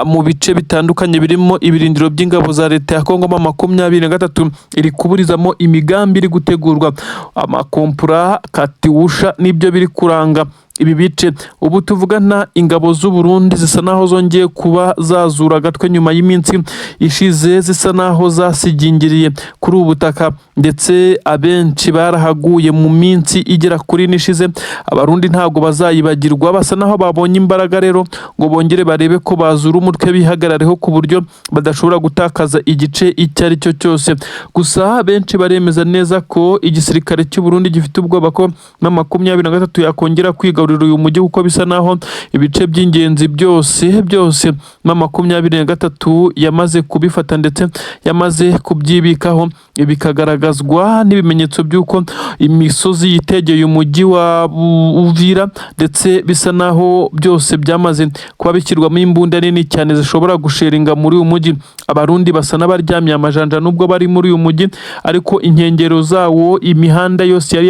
mu bice bitandukanye birimo ibirindiro by'ingabo za leta ya Kongo. M23 iri kuburizamo imigambi iri gutegurwa, amakompura katiwusha nibyo biri kuranga ibi bice. Ubu tuvugana ingabo z'u Burundi zisa naho zongeye kuba zazura agatwe nyuma y'iminsi ishize, zisa naho zasigingiriye kuri ubu butaka, ndetse abenshi barahaguye mu minsi igera kuri nishize. Abarundi ntabwo bazayibagirwa, basa naho babonye imbaraga rero ngo bongere barebe ko bazura umutwe bihagarareho ku buryo badashobora gutakaza igice icyo ari cyo cyose. Gusa benshi baremeza neza ko igisirikare cy'u Burundi gifite ubwoba ko M23 yakongera kwiga uyu mujyi, kuko bisa naho ibice by'ingenzi byose M23 yamaze kubifata ndetse yamaze kubyibikaho. Bikagaragazwa n'ibimenyetso by'uko imisozi yitegeye umujyi wa Uvira ndetse bisa naho byose byamaze kuba bishyirwamo imbunda nini cyane zishobora gusheringa muri uyu mujyi. Abarundi basa n'abaryamye amajanja nubwo bari muri uyu mujyi, ariko inkengero zawo imihanda yose yari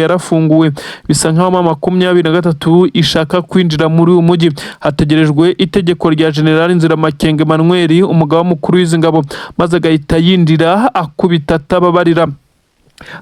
yarafunguwe. Bisa nkaho M23 ishaka kwinjira muri uyu mujyi. Hategerejwe itegeko rya General Nziramakenge Emmanuel, umugaba mukuru w'izi ngabo, maze agahita yinjira akubita atababarira.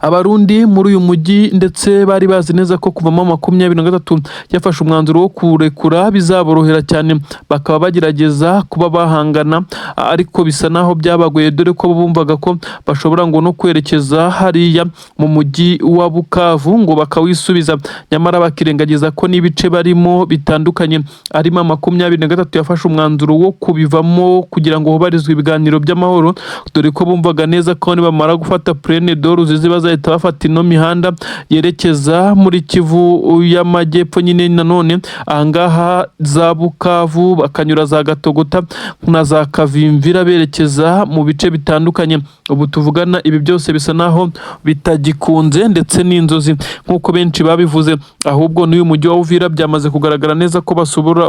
Abarundi muri uyu mujyi ndetse bari bazi neza ko kuva mu 2023 yafashe umwanzuro wo kurekura bizaborohera cyane, bakaba bagerageza kuba bahangana, ariko bisa naho byabagoye dore ko bumvaga ko bashobora ngo no kwerekeza hariya mu mujyi wa Bukavu ngo bakawisubiza, nyamara bakirengagiza ko n'ibice barimo bitandukanye. Arimo 2023 yafashe umwanzuro wo kubivamo kugira ngo hubarizwe ibiganiro by'amahoro, dore ko bumvaga neza ko nibamara gufata Plaine d'Or bazahita bafata ino mihanda yerekeza muri Kivu y'Amajyepfo nyine nanone ahangaha za Bukavu, bakanyura za Gatogota na za Kavimvira berekeza mu bice bitandukanye. Ubu tuvugana ibi byose bisa naho bitagikunze ndetse n'inzozi nk'uko benshi babivuze, ahubwo n'uyu mujyi wa Uvira byamaze kugaragara neza ko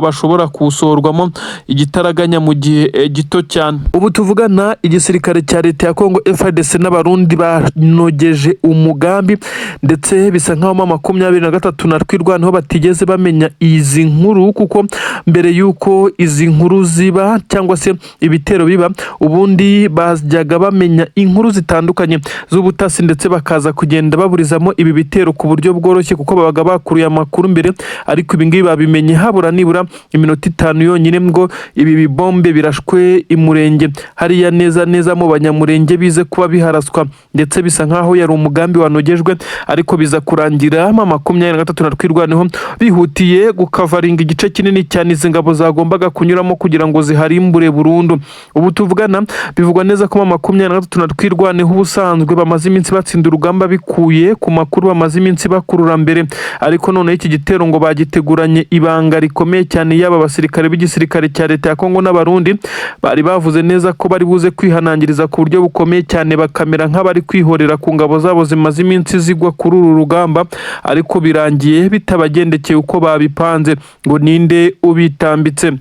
bashobora kuwusohorwamo igitaraganya mu gihe gito cyane. Ubu tuvugana igisirikare cya leta ya Kongo FARDC n'abarundi banogeje umugambi ndetse bisa nkaho mu 2023 na twirwanaho batigeze bamenya izi nkuru, kuko mbere yuko izi nkuru ziba cyangwa se ibitero biba ubundi bajyaga bamenya inkuru zitandukanye z'ubutasi ndetse bakaza kugenda baburizamo ibi bitero ku buryo bworoshye, kuko babaga bakuruye amakuru mbere, ariko ibi ngibi babimenye habura nibura iminota 5 yonyine ngo ibi bibombe birashwe imurenge hariya neza mu banyamurenge bize kuba biharaswa, ndetse bisa nkaho yari umugambi wanogejwe, ariko biza kurangira mu 2023 na twirwaneho bihutiye gukavaringa igice kinini cyane izi ngabo zagombaga kunyuramo kugira ngo ziharimbure burundu. Ubu tuvugana bivugwa neza ko mu 2023 na twirwaneho ubusanzwe bamaze iminsi batsinda urugamba bikuye ku makuru bamaze iminsi bakurura mbere, ariko none iki gitero ngo bagiteguranye ibanga rikomeye cyane. Yaba abasirikare b'igisirikare cya leta ya Kongo n'abarundi bari bavuze neza ko bari buze kwihanangiriza ku buryo bukomeye cyane, bakamera nk'abari kwihorera ku ngabo zabo zimaze iminsi zigwa kuri uru rugamba, ariko birangiye bitabagendekeye uko babipanze ngo ninde ubitambitse.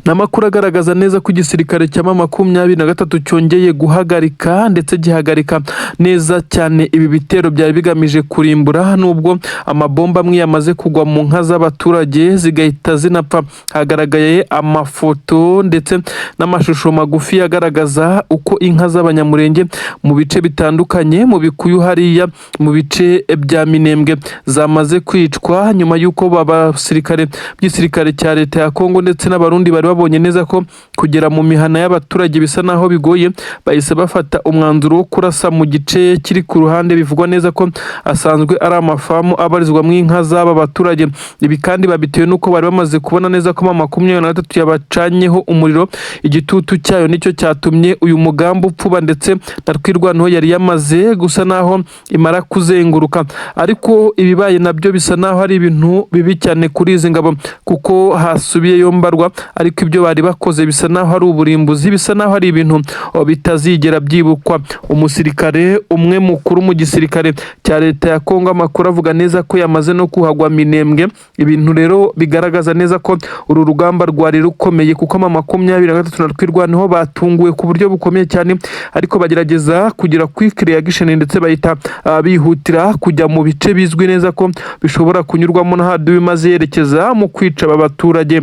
Namakuru agaragaza neza ko igisirikare cya 2023 cyongeye guhagarika ndetse gihagarika neza cyane ibi bitero byari bigamije kurimbura, nubwo amabomba amwe yamaze kugwa mu nka z'abaturage zigahita zinapfa. Hagaragaye amafoto ndetse n'amashusho magufi agaragaza uko inka z'abanyamurenge mu bice bitandukanye mu bikuyu hariya mu bice bya Minembwe zamaze kwicwa, nyuma y'uko abasirikare by'isirikare cya leta ya Kongo ndetse n'abarundi bari babonye neza ko kugera mu mihana y'abaturage bisa naho bigoye, bahise bafata umwanzuro wo kurasa mu gice kiri ku ruhande bivugwa neza ko asanzwe ari amafamu abarizwamo inka z'aba baturage. Ibi kandi babitewe nuko bari bamaze kubona neza ko mu 2023 yabacanyeho umuriro, igitutu cyayo nicyo cyatumye uyu mugambi upfuba, ndetse na twirwanaho yari yamaze gusa naho imara kuzenguruka. Ariko ibibaye nabyo bisa naho ari ibintu bibi cyane kuri izi ngabo, kuko hasubiye yombarwa, ariko ibyo bari bakoze bisa naho ari uburimbuzi, bisa naho ari ibintu bitazigera byibukwa. Umusirikare umwe mukuru mu gisirikare cya leta ya Kongo, amakuru avuga neza ko yamaze no kuhagwa Minembwe, ibintu rero bigaragaza neza ko uru rugamba rwari rukomeye, kuko mu 2023 na twirwanaho batunguwe ku buryo bukomeye cyane, ariko bagerageza kugira quick reaction ndetse bahita bihutira kujya mu bice bizwi neza ko bishobora kunyurwamo na hadubi maze yerekeza mu kwica aba baturage.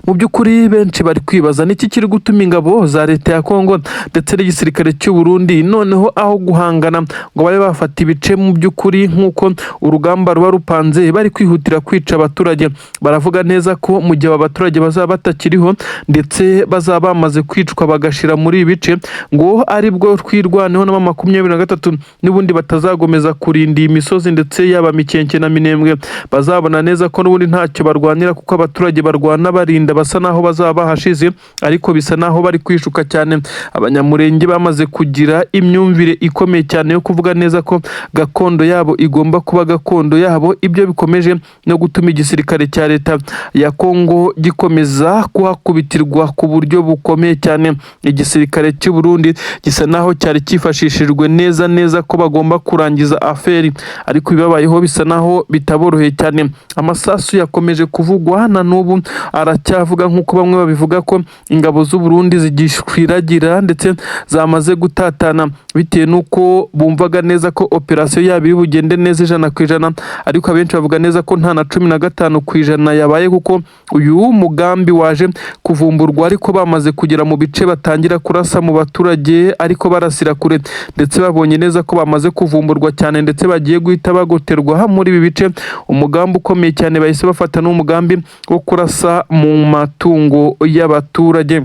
Mu by'ukuri benshi bari kwibaza niki kiri gutuma ingabo za leta ya Kongo ndetse n'igisirikare cy'u Burundi noneho aho guhangana ngo babe bafata ibice mu by'ukuri nk'uko urugamba ruba rupanze, bari kwihutira kwica abaturage. Baravuga neza ko mu gihe abaturage bazaba batakiriho ndetse bazaba bamaze kwicwa bagashira muri ibice, ngo ari bwo twirwaneho na 2023 n'ubundi batazagomeza kurinda imisozi ndetse yaba Mikenke na Minembwe, bazabona neza ko n'ubundi ntacyo barwanira, kuko abaturage barwana barinda basa naho bazaba bahashize, ariko bisa naho bari kwishuka cyane. Abanyamurenge bamaze kugira imyumvire ikomeye cyane yo kuvuga neza ko gakondo yabo igomba kuba gakondo yabo, ibyo bikomeje no gutuma igisirikare cya leta ya Kongo gikomeza kuhakubitirwa ku buryo bukomeye cyane. Igisirikare cy'u Burundi gisa naho cyari cyifashishijwe neza ko bagomba kurangiza aferi, ariko bibabayeho bisa naho bitaboroheye cyane. Amasasu yakomeje kuvugwa na n'ubu baracyavuga nk'uko bamwe babivuga ko ingabo z'u Burundi zigishwiragira ndetse zamaze gutatana bitewe n'uko bumvaga neza ko operasiyo yabo iri bugende neza 100%, ariko abenshi bavuga neza ko nta na 15% yabaye kuko uyu mugambi waje kuvumburwa ariko bamaze kugera mu bice batangira kurasa mu baturage ariko barasira kure, ndetse babonye neza ko bamaze kuvumburwa cyane ndetse bagiye guhita bagoterwa muri ibi bice. Umugambi ukomeye cyane bahise bafata n'umugambi wo kurasa mu matungo y'abaturage.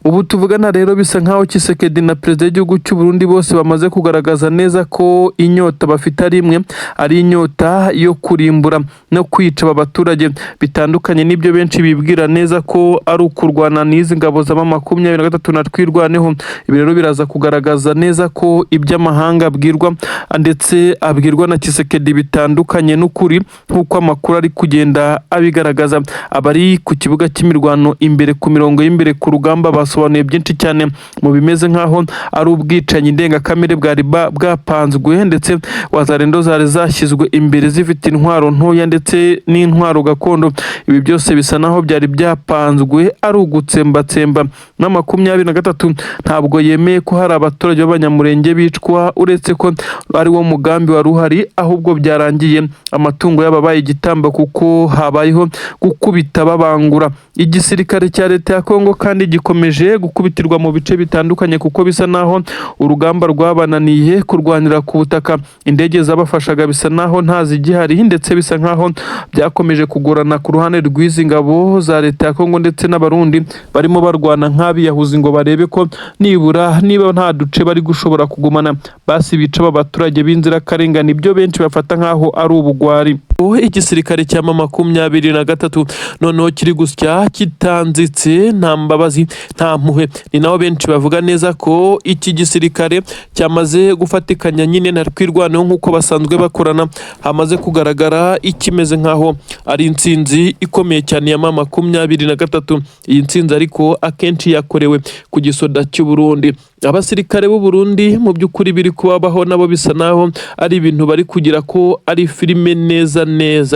Ubu tuvugana rero bisa nkaho Tshisekedi na perezida w'igihugu cy'u Burundi bose bamaze kugaragaza neza ko inyota bafite ari imwe, ari inyota yo kurimbura no kwica abaturage, bitandukanye n'ibyo benshi bibwira neza ko ari ukurwana n'izi ngabo za 23 na twirwaneho. Ibi rero biraza kugaragaza neza ko iby'amahanga abwirwa ndetse abwirwa na Tshisekedi bitandukanye n'ukuri nk'uko amakuru ari kugenda abigaragaza. Abari ku kibuga cy'imirwano imbere ku mirongo y'imbere ku rugamba basobanuye byinshi cyane mu bimeze nkaho ari ubwicanyi ndengakamere bwari bwapanzwe, ndetse wazarendo zari zashyizwe imbere zifite intwaro ntoya ndetse n'intwaro gakondo. Ibi byose bisa naho byari byapanzwe ari ugutsembatsemba. Na 23 ntabwo yemeye ko hari abaturage b'abanyamurenge bicwa, uretse ko ari wo mugambi wari uhari, ahubwo byarangiye amatungo y'ababaye igitamba kuko habayeho gukubita babangura. Igisirikare cya leta ya Kongo kandi gikomeje gukubitirwa mu bice bitandukanye kuko bisa naho urugamba rwabananiye kurwanira ku butaka. Indege zabafashaga bisa naho ntazigihari, ndetse bisa nkaho byakomeje kugorana ku ruhande rw'izi ngabo za leta ya Kongo ndetse n'abarundi barimo barwana nk'abiyahuzi ngo barebe ko niba nta duce bari gushobora kugumana basi bica abaturage b'inzirakarengane. Ibyo benshi bafata nkaho ari ubugwari. Igisirikare cya 23 noneho kiri gusya kitanzitse, nta mbabazi nta mpuhwe. Ni naho benshi bavuga neza ko iki gisirikare cyamaze gufatikanya nyine na twirwaneho nk'uko basanzwe bakorana. Hamaze kugaragara ikimeze nkaho ari intsinzi ikomeye cyane ya 23. Iyi ntsinzi ariko akenshi yakorewe ku gisoda cy'u Burundi. Abasirikare b'u Burundi mu by'ukuri biri kubabaho nabo bisa naho ari ibintu bari kugira ko ari filime neza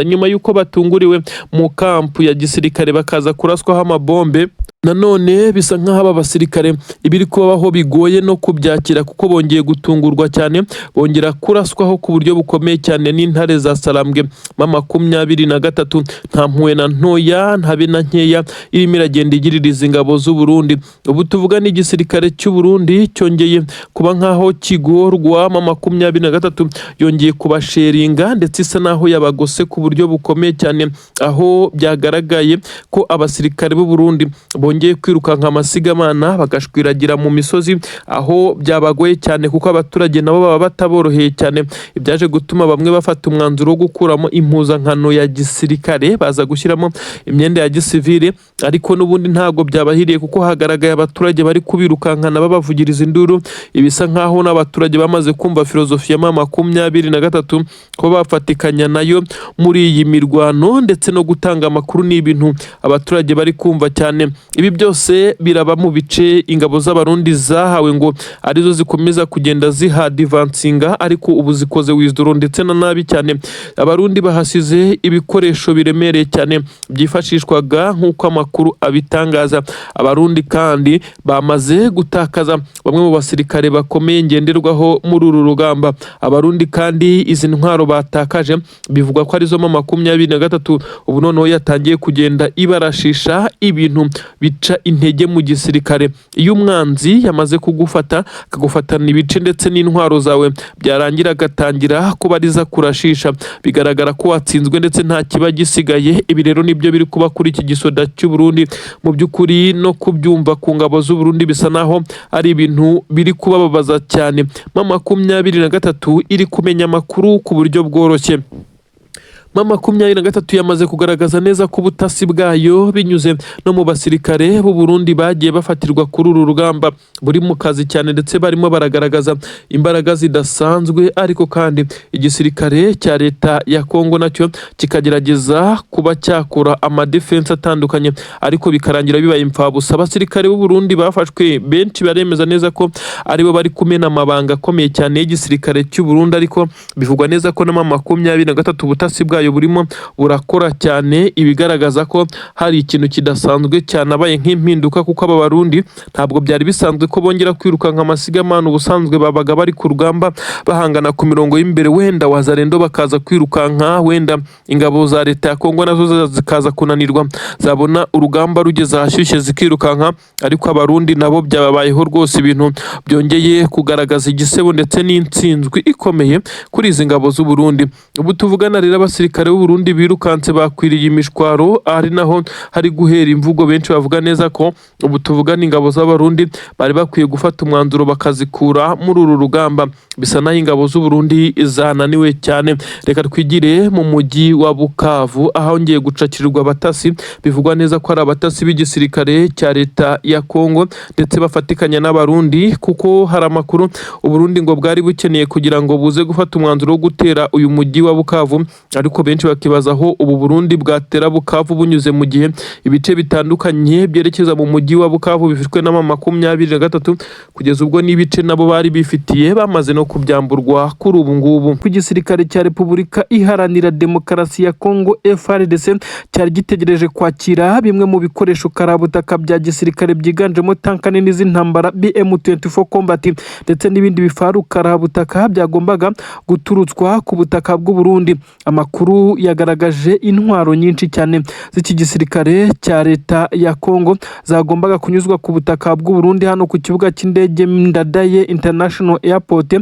nyuma y'uko batunguriwe mu kampu ya gisirikare bakaza kuraswaho amabombe. Nanone bisa nkaho aba basirikare ibiri kubaho bigoye no kubyakira kuko bongeye gutungurwa cyane, bongera kuraswaho ku buryo bukomeye cyane n'intare za Sarambwe. 23 nta mpuwe na ntoya ntabe na nkeya irimo iragenda igiririza ingabo z'u Burundi. Ubu tuvuga n'igisirikare cy'u Burundi cyongeye kuba nkaho kigorwa. 23 yongeye kubasheringa ndetse isa naho yabagose ku buryo bukomeye cyane, aho byagaragaye ko abasirikare b'u Burundi bongeye kwirukanka amasigamana bagashwiragira mu misozi, aho byabagoye cyane kuko abaturage nabo baba bataboroheye cyane. Ibyaje gutuma bamwe bafata umwanzuro wo gukuramo impuzankano ya gisirikare baza gushyiramo imyenda ya gisivile, ariko n'ubundi ntago byabahiriye kuko hagaragaye abaturage bari kubirukankana babavugiriza induru. Ibisa nkaho n'abaturage bamaze kumva filozofi ya 23 ko bafatikanya nayo muri iyi mirwano ndetse no gutanga amakuru n'ibintu abaturage bari kumva cyane. Ibi byose biraba mu bice ingabo z'abarundi zahawe ngo arizo zikomeza kugenda zihadivansinga, ariko ubu zikoze wizidoro ndetse na nabi cyane. Abarundi bahasize ibikoresho biremereye cyane byifashishwaga nk'uko amakuru abitangaza. Abarundi kandi bamaze gutakaza bamwe mu basirikare bakomeye ngenderwaho muri uru rugamba. Abarundi kandi izi ntwaro batakaje bivugwa ko arizo 23 ubu noneho yatangiye kugenda ibarashisha ibintu bica intege mu gisirikare. Iyo umwanzi yamaze kugufata akagufatana ibice ndetse n'intwaro zawe, byarangira agatangira kubariza kurashisha, bigaragara ko watsinzwe ndetse nta kiba gisigaye. Ibi rero nibyo biri kuba kuri iki gisoda cy'u Burundi. Mu by'ukuri no kubyumva ku ngabo z'u Burundi bisa naho ari ibintu biri kubababaza cyane. 23 iri kumenya amakuru ku buryo bworoshye. 23 yamaze kugaragaza neza ko ubutasi bwayo binyuze no mu basirikare b'u Burundi bagiye bafatirwa kuri uru rugamba buri mu kazi cyane, ndetse barimo baragaragaza imbaraga zidasanzwe. Ariko kandi igisirikare cya leta ya Kongo nacyo kikagerageza kuba cyakora amadefense atandukanye, ariko bikarangira bibaye impfabusa. Abasirikare b'u Burundi bafashwe benshi baremeza neza ko aribo bari kumena amabanga akomeye cyane y'igisirikare cy'u Burundi, ariko bivugwa neza ko na 23 ubutasi bwa bwayo burimo burakora cyane, ibigaragaza ko hari ikintu kidasanzwe cyanabaye nk'impinduka, kuko aba Barundi ntabwo byari bisanzwe ko bongera kwirukanka amasigamana. Ubusanzwe babaga bari ku rugamba bahangana ku mirongo y'imbere, wenda wazarendo bakaza kwirukanka, wenda ingabo za leta ya Kongo nazo zikaza kunanirwa, zabona urugamba rugeze ahashyushye zikirukanka. Ariko Abarundi nabo byababayeho rwose, ibintu byongeye kugaragaza igisebo ndetse n'intsinzwi ikomeye kuri izi ngabo z'u Burundi. Ubu tuvugana rero abasirikare b'u Burundi birukanse bakwiriye imishwaro, ari naho hari guhera imvugo. Benshi bavuga neza ko ubu tuvugana ingabo z'Abarundi bari bakwiye gufata umwanzuro bakazikura muri uru rugamba. Bisa naho ingabo z'u Burundi zananiwe cyane. Reka twigire mu mujyi wa Bukavu, aho ngiye gucakirirwa abatasi. Bivugwa neza ko ari abatasi b'igisirikare cya leta ya Kongo ndetse bafatikanya n'Abarundi, kuko hari amakuru u Burundi ngo bwari bukeneye kugira ngo buze gufata umwanzuro wo gutera uyu mujyi wa Bukavu. Ariko benshi bakibaza aho ubu Burundi bwatera Bukavu bunyuze mu gihe ibice bitandukanye byerekeza mu mujyi wa Bukavu bifitwe na M23, kugeza ubwo n'ibice nabo bari bifitiye bamaze no kubyamburwa kuri ubu ngubu. Ku gisirikare cya Repubulika Iharanira Demokarasi ya Kongo FARDC cyari gitegereje kwakira bimwe mu bikoresho karabutaka bya gisirikare byiganjemo tanka nini z'intambara BM24 Combat ndetse n'ibindi bifaru karabutaka byagombaga guturutswa ku butaka bw'u Burundi. Amakuru yagaragaje intwaro nyinshi cyane z'iki gisirikare cya leta ya Kongo zagombaga kunyuzwa ku butaka bw'u Burundi hano ku kibuga cy'indege Ndadaye International Airport.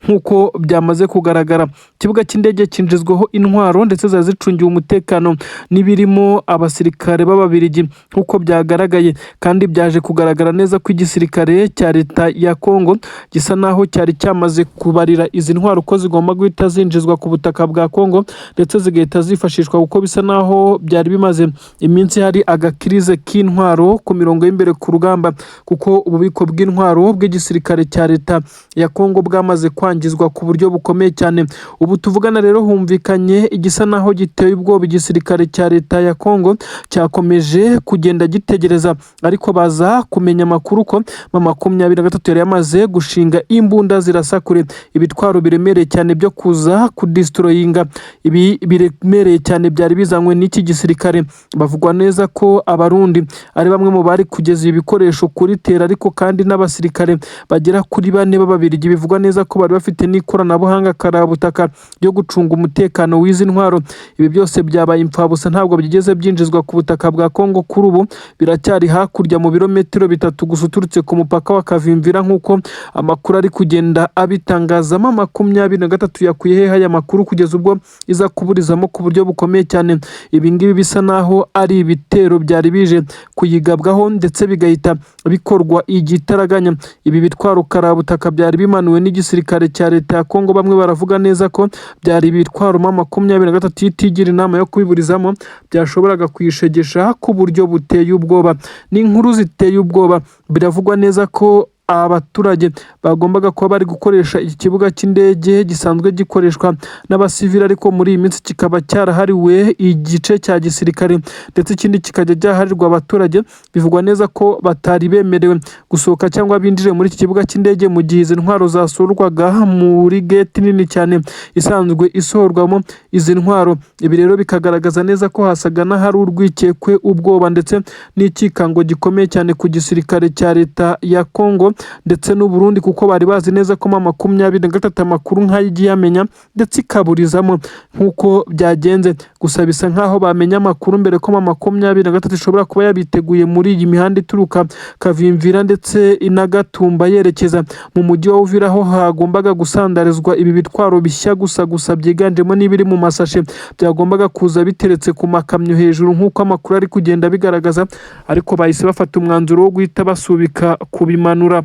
Nk'uko byamaze kugaragara, ikibuga cy'indege kinjizweho intwaro ndetse zazicungiwe umutekano n'ibirimo abasirikare b'Ababiligi nk'uko byagaragaye, kandi byaje kugaragara neza ko igisirikare cya leta ya Kongo gisa naho cyari cyamaze kubarira izi ntwaro ko zigomba guhita zinjizwa ku butaka bwa Kongo ndetse zigahita zifashishwa, kuko bisa naho byari bimaze iminsi hari agakirize k'intwaro ku mirongo y'imbere ku rugamba, kuko ububiko bw'intwaro bw'igisirikare cya leta ya Kongo bwamaze kwangizwa ku buryo bukomeye cyane. Ubu tuvugana rero humvikanye igisa naho giteye ubwoba igisirikare cya leta ya Kongo cyakomeje kugenda gitegereza, ariko baza kumenya amakuru ko M23 yari yamaze gushinga imbunda zirasa kure, ibitwaro biremereye cyane byo kuza kudistroyinga. Ibi biremereye cyane byari bizanywe n'iki gisirikare. Bavugwa neza ko Abarundi ari bamwe mu bari kugeza ibikoresho kuri tera, ariko kandi n'abasirikare bagera kuri 4 b'Ababiligi bivugwa neza ko bari bafite n'ikoranabuhanga karabutaka ryo gucunga umutekano w'izi ntwaro. Ibi byose byabaye impfabusa, ntabwo byigeze byinjizwa ku butaka bwa Kongo. Kuri ubu biracyari hakurya mu birometero 3 gusa uturutse ku mupaka wa Kavimvira, nk'uko amakuru ari kugenda abitangazamo. M23 yakuye aya makuru kugeza ubwo iza kuburizamo ku buryo bukomeye cyane. Ibi ngibi bisa naho ari ibitero byari bije kuyigabwaho ndetse bigahita bikorwa igitaraganya. Ibi bitwaro karabutaka byari bimanuwe n'igisirikare cya leta ya Kongo. Bamwe baravuga neza ko byari bitwaro M23 itigira inama yo kubiburizamo, byashoboraga kuyishegesha ku buryo buteye ubwoba. N'inkuru ziteye ubwoba. Biravugwa neza ko abaturage bagombaga kuba bari gukoresha iki kibuga cy'indege gisanzwe gikoreshwa n'abasivili, ariko muri iyi minsi kikaba cyarahariwe igice cya gisirikare ndetse ikindi kikajya cyaharirwa abaturage. Bivugwa neza ko batari bemerewe gusohoka cyangwa binjire muri iki kibuga cy'indege mu gihe izi ntwaro zasurwaga muri gate nini cyane isanzwe isohorwamo izi ntwaro. Ibi rero bikagaragaza neza ko hasaga n'ahari urwikekwe, ubwoba ndetse n'ikikango gikomeye cyane ku gisirikare cya leta ya Kongo ndetse n'u Burundi, kuko bari bazi neza ko M23 amakuru nk'ayigiye amenya ndetse ikaburizamo nk'uko byagenze. Gusa bisa nkaho bamenya amakuru mbere ko M23 ishobora kuba yabiteguye muri iyi mihanda ituruka Kavimvira ndetse inagatumba yerekeza mu mujyi wa Uvira, aho hagombaga gusandarizwa ibi bitwaro bishya gusa byiganjemo n'ibiri mu masashe byagombaga kuza biteretse ku makamyo hejuru nk'uko amakuru ari kugenda bigaragaza, ariko bahise bafata umwanzuro wo guhita basubika kubimanura.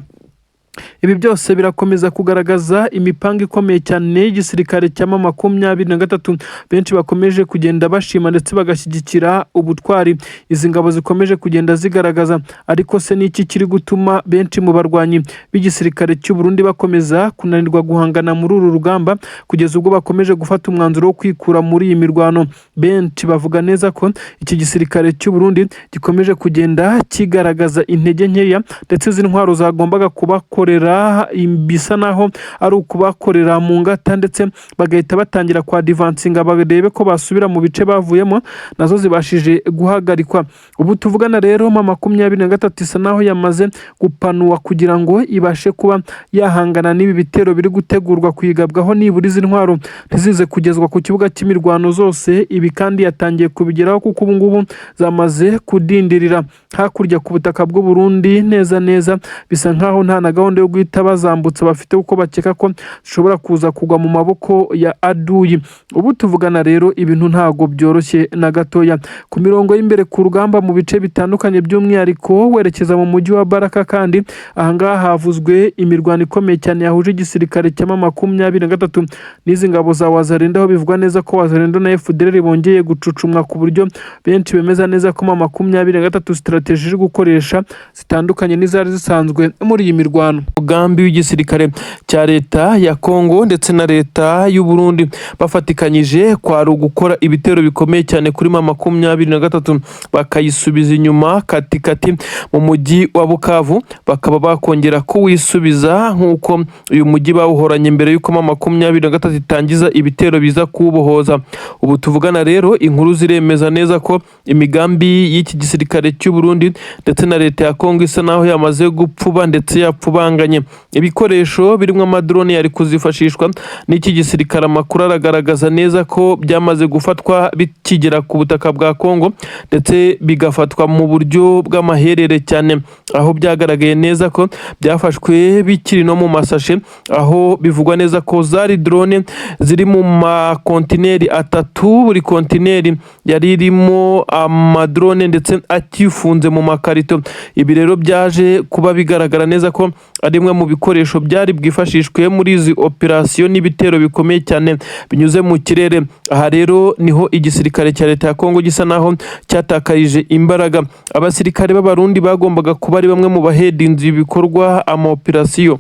Ibi byose birakomeza kugaragaza imipanga ikomeye cyane y'igisirikare cya M23. Benshi bakomeje kugenda bashima ndetse bagashyigikira ubutwari izi ngabo zikomeje kugenda zigaragaza. Ariko se n'iki kiri gutuma benshi mu barwanyi b'igisirikare cy'u Burundi bakomeza kunanirwa guhangana muri uru rugamba kugeza ubwo bakomeje gufata umwanzuro wo kwikura muri iyi mirwano? Benshi bavuga neza ko iki gisirikare cy'u Burundi gikomeje kugenda kigaragaza intege nkeya ndetse izi ntwaro zagombaga kubakora kubakorera bisa naho ari ukubakorera mu ngata, ndetse bagahita batangira kwa divansinga barebe ko basubira mu bice bavuyemo, nazo zibashije guhagarikwa. Ubu tuvugana rero M23 isa naho yamaze gupanuwa kugira ngo ibashe kuba yahangana n'ibi bitero biri gutegurwa kwigabwaho, nibura izi ntwaro ntizize kugezwa ku kibuga cy'imirwano zose. Ibi kandi yatangiye kubigeraho kuko ubu ngubu zamaze kudindirira hakurya ku butaka bw'u Burundi neza bisa nkaho nta na gahunda yo guhita bazambutsa bafite, kuko bakeka ko zishobora kuza kugwa mu maboko ya aduyi. Ubu tuvugana rero ibintu ntago byoroshye na gatoya ku mirongo y'imbere ku rugamba mu bice bitandukanye, by'umwihariko werekeza mu mujyi wa Baraka. Kandi ahangaha havuzwe imirwano ikomeye cyane yahuje igisirikare cya M23 n'izi ngabo za Wazalendo, aho bivugwa neza ko Wazalendo na FDLR bongeye gucucumwa ku buryo benshi bemeza neza ko M23 strategy iri gukoresha zitandukanye n'izari zisanzwe muri iyi mirwano. Umugambi w'igisirikare cya leta ya Kongo ndetse na leta y'u Burundi bafatikanyije kwari ugukora ibitero bikomeye cyane kuri M23 bakayisubiza inyuma katikati mu mujyi wa Bukavu, bakaba bakongera kuwisubiza nk'uko uyu mujyi bawuhoranye mbere y'uko M23 itangiza ibitero biza kuwubohoza. Ubu tuvugana rero inkuru ziremeza neza ko imigambi y'iki gisirikare cy'u Burundi ndetse na leta ya Kongo isa naho yamaze gupfuba ndetse yapfubanganye. Ibikoresho birimo amadrone yari kuzifashishwa n'iki gisirikare, amakuru aragaragaza neza ko byamaze gufatwa bikigera ku butaka bwa Kongo ndetse bigafatwa mu buryo bw'amaherere cyane, aho byagaragaye neza ko byafashwe bikiri no mu masashe, aho bivugwa neza ko zari drone ziri mu makontineri atatu, buri kontineri yari irimo amadrone ndetse akifunze mu makarito. Ibi rero byaje kuba bigaragara neza ko ari imwe mu bikoresho byari bwifashishwe muri izi operasiyo n'ibitero bikomeye cyane binyuze mu kirere. Aha rero niho igisirikare cya leta ya Kongo gisa naho cyatakarije imbaraga. Abasirikare b'Abarundi bagombaga kuba ari bamwe mu bahedinzi ibikorwa operasiyo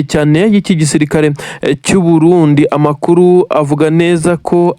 cyane y'iki gisirikare cy'u Burundi. Amakuru avuga neza ko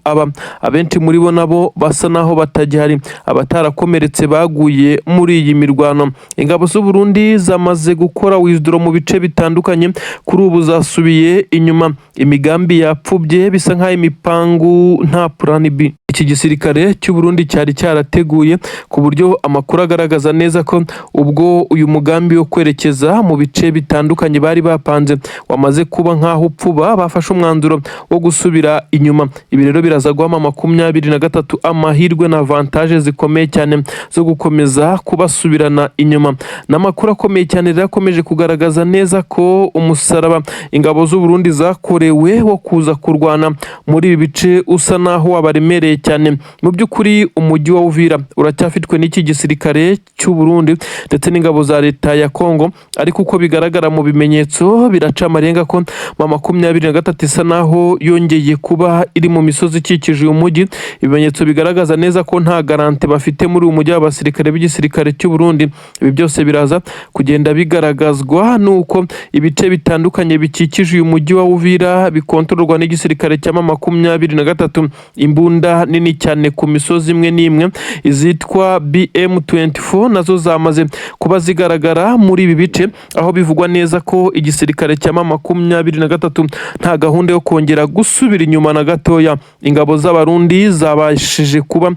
abenshi muri bo nabo basa naho batajyari, abatarakomeretse baguye muri iyi mirwano. Ingabo z'u Burundi zamaze gukora withdraw mu bice bitandukanye, kuri ubu zasubiye inyuma. Imigambi yapfubye bisa nk'aho imipangu nta plan B iki gisirikare cy'u Burundi cyari cyarateguye, ku buryo amakuru agaragaza neza ko ubwo uyu mugambi wo kwerekeza mu bice bitandukanye bari bapanze wamaze kuba nk'aho upfuba, bafashe umwanzuro wo gusubira inyuma. Ibi rero biraza guha M23 amahirwe na avantage zikomeye cyane zo gukomeza kubasubirana inyuma. N'amakuru akomeye cyane rero akomeje kugaragaza neza ko umusaraba ingabo z'u Burundi zakorewe wo kuza kurwana muri ibi bice usa naho wabaremereye cyane. Mu by'ukuri umujyi wa Uvira uracyafitwe n'iki gisirikare cy'u Burundi ndetse n'ingabo za leta ya Kongo, ariko uko bigaragara mu bimenyetso biraca amarenga ko M23 isa naho yongeye kuba iri mu misozi ikikije uyu mujyi. Ibimenyetso bigaragaza neza ko nta garante bafite muri uyu mujyi w'abasirikare b'igisirikare cy'u Burundi. Ibi byose biraza kugenda bigaragazwa nuko ibice bitandukanye bikikije uyu mujyi wa Uvira bikontororwa n'igisirikare cya M23. Imbunda nini cyane ku misozi imwe n'imwe izitwa BM24 nazo zamaze kuba zigaragara muri ibi bice, aho bivugwa neza ko igisirikare cya M23 nta gahunda yo kongera gusubira inyuma na gatoya. Ingabo z'Abarundi zabashije kuba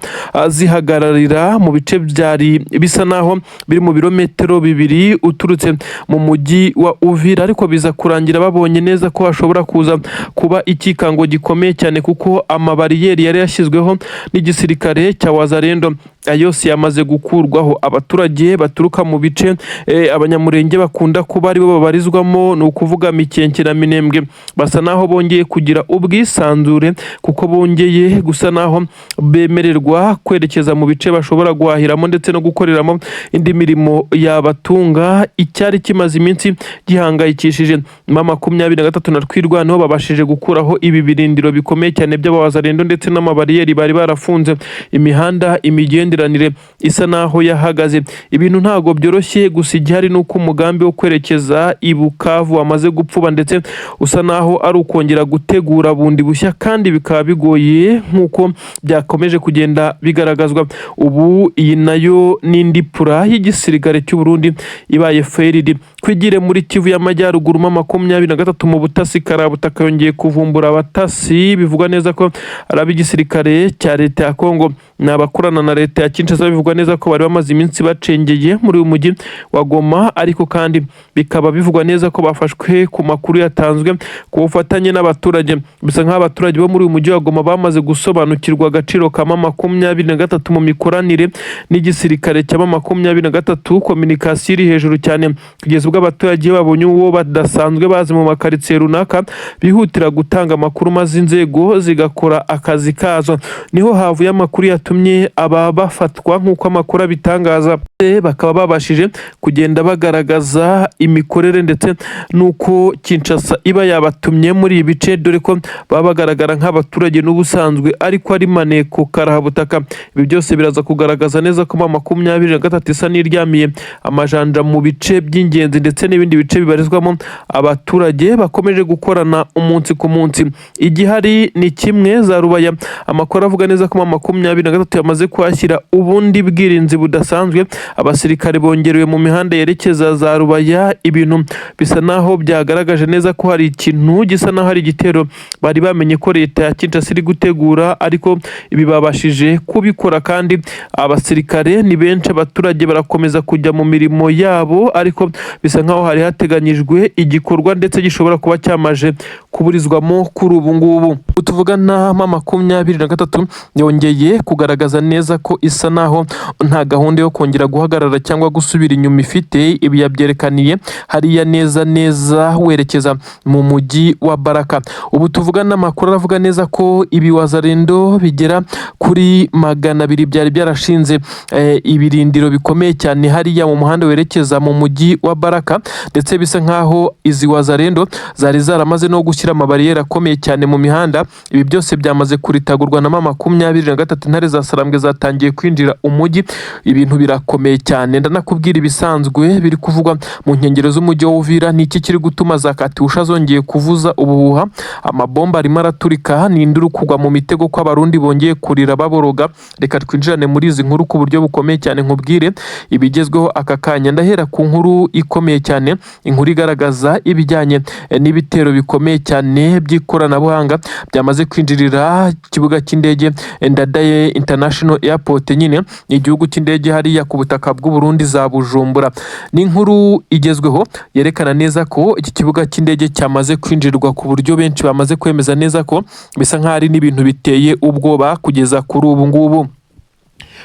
zihagararira mu bice byari bisa naho biri mu birometero 2 uturutse mu mujyi wa Uvira, ariko biza kurangira babonye neza ko hashobora kuza kuba ikikango gikomeye cyane, kuko amabariyeri yari yashyizweho n'igisirikare cya Wazalendo ayose yamaze gukurwaho. Abaturage baturuka mu bice abanyamurenge bakunda kuba ari bo babarizwamo, ni ukuvuga Mikenke na Minembwe, basa naho bongeye kugira ubwisanzure kuko bongeye gusa naho bemererwa kwerekeza mu bice bashobora guhahiramo ndetse no gukoreramo indi mirimo yabatunga. Icyari kimaze iminsi gihangayikishije M23 na twirwanaho babashije gukuraho ibi birindiro bikomeye cyane by'Abawazalendo ndetse n'amabariyeri bari barafunze imihanda, imigendere imigenderanire isa naho yahagaze. Ibintu ntago byoroshye, gusa igihari nuko umugambi wo kwerekeza i Bukavu wamaze gupfuba ndetse usa naho ari ukongera gutegura bundi bushya, kandi bikaba bigoye nk'uko byakomeje kugenda bigaragazwa. Ubu iyi nayo n'indi pura y'igisirikare cy'u Burundi ibaye failed. Kwigire muri Kivu y'Amajyaruguru 23 mu butasi karabutaka yongeye kuvumbura abatasi bivugwa neza ko ari igisirikare cya leta ya Kongo n'abakorana na leta ya Kinshasa. Bivugwa neza ko bari bamaze iminsi bacengeye muri uyu mujyi wa Goma, ariko kandi bikaba bivugwa neza ko bafashwe ku makuru yatanzwe ku bufatanye n'abaturage. Bisa nk'abaturage bo muri uyu mujyi wa Goma bamaze gusobanukirwa agaciro ka 23 mu mikoranire n'igisirikare cya 23. Communication iri hejuru cyane kugeza ubwo abaturage babonye uwo badasanzwe bazi mu makaritsiye runaka bihutira gutanga amakuru maze inzego zigakora akazi kazo. Niho havuye amakuru yatumye aba bafatwa nk'uko amakuru abitangaza, bakaba babashije kugenda bagaragaza imikorere ndetse nuko Kinshasa iba yabatumye muri ibi bice, dore ko baba bagaragara nk'abaturage n'ubusanzwe ariko ari maneko karahabutaka. Ibi byose biraza kugaragaza neza ko 23 isa n'iryamiye amajanja mu bice by'ingenzi ndetse n'ibindi bice bibarizwamo abaturage bakomeje gukorana umunsi ku munsi. Igihari ni kimwe, za Rubaya amakuru avuga neza ko 23 yamaze kwashyira ubundi bwirinzi budasanzwe. Abasirikare bongerewe mu mihanda yerekeza za Rubaya. Ibintu bisa naho byagaragaje neza ko hari ikintu gisa naho hari igitero bari bamenye ko leta ya Kinshasa iri gutegura, ariko ibi babashije kubikora kandi abasirikare ni benshi. Abaturage barakomeza kujya mu mirimo yabo, ariko bisa nkaho hari hateganyijwe igikorwa ndetse gishobora kuba cyamaje kuburizwamo kuri ubu ngubu. Tuvugana 23 yongeye kugaragaza neza ko isa naho nta gahunda yo kongera guhagarara cyangwa gusubira inyuma ifite. Ibi yabyerekaniye hariya neza werekeza mu mujyi wa Baraka. Ubu tuvugana amakuru aravuga neza ko ibi wazarendo bigera kuri 200 byari byarashinze ibirindiro bikomeye cyane hariya mu muhanda werekeza mu mujyi wa Baraka, ndetse bisa nkaho izi wazarendo zari zaramaze no gushyira amabariyeri akomeye cyane mu mihanda. Ibi byose byamaze kuritagurwa na 23 intare za Sarambwe zatangiye kwinjira umujyi. Ibintu birakomeye cyane, ndanakubwira ibisanzwe biri kuvugwa mu nkengero z'umujyi wa Uvira. Ni iki kiri gutuma za katyusha zongeye kuvuza ubuhuha? Amabomba arimo araturika, ni induru kugwa mu mitego ko abarundi bongeye kurira baboroga. Reka twinjirane muri izi nkuru ku buryo bukomeye cyane, nkubwire ibigezweho aka kanya. Ndahera ku nkuru ikomeye cyane, inkuru igaragaza ibijyanye n'ibitero bikomeye cyane by'ikoranabuhanga byamaze kwinjirira ikibuga cy'indege Ndadaye International Airport, nyine igihugu cy'indege hariya ku butaka bw'u Burundi za Bujumbura. Ni inkuru igezweho yerekana neza ko iki kibuga cy'indege cyamaze kwinjirirwa ku buryo benshi bamaze kwemeza neza ko bisa nk'aho ari n'ibintu biteye ubwoba kugeza kuri ubu ngubu.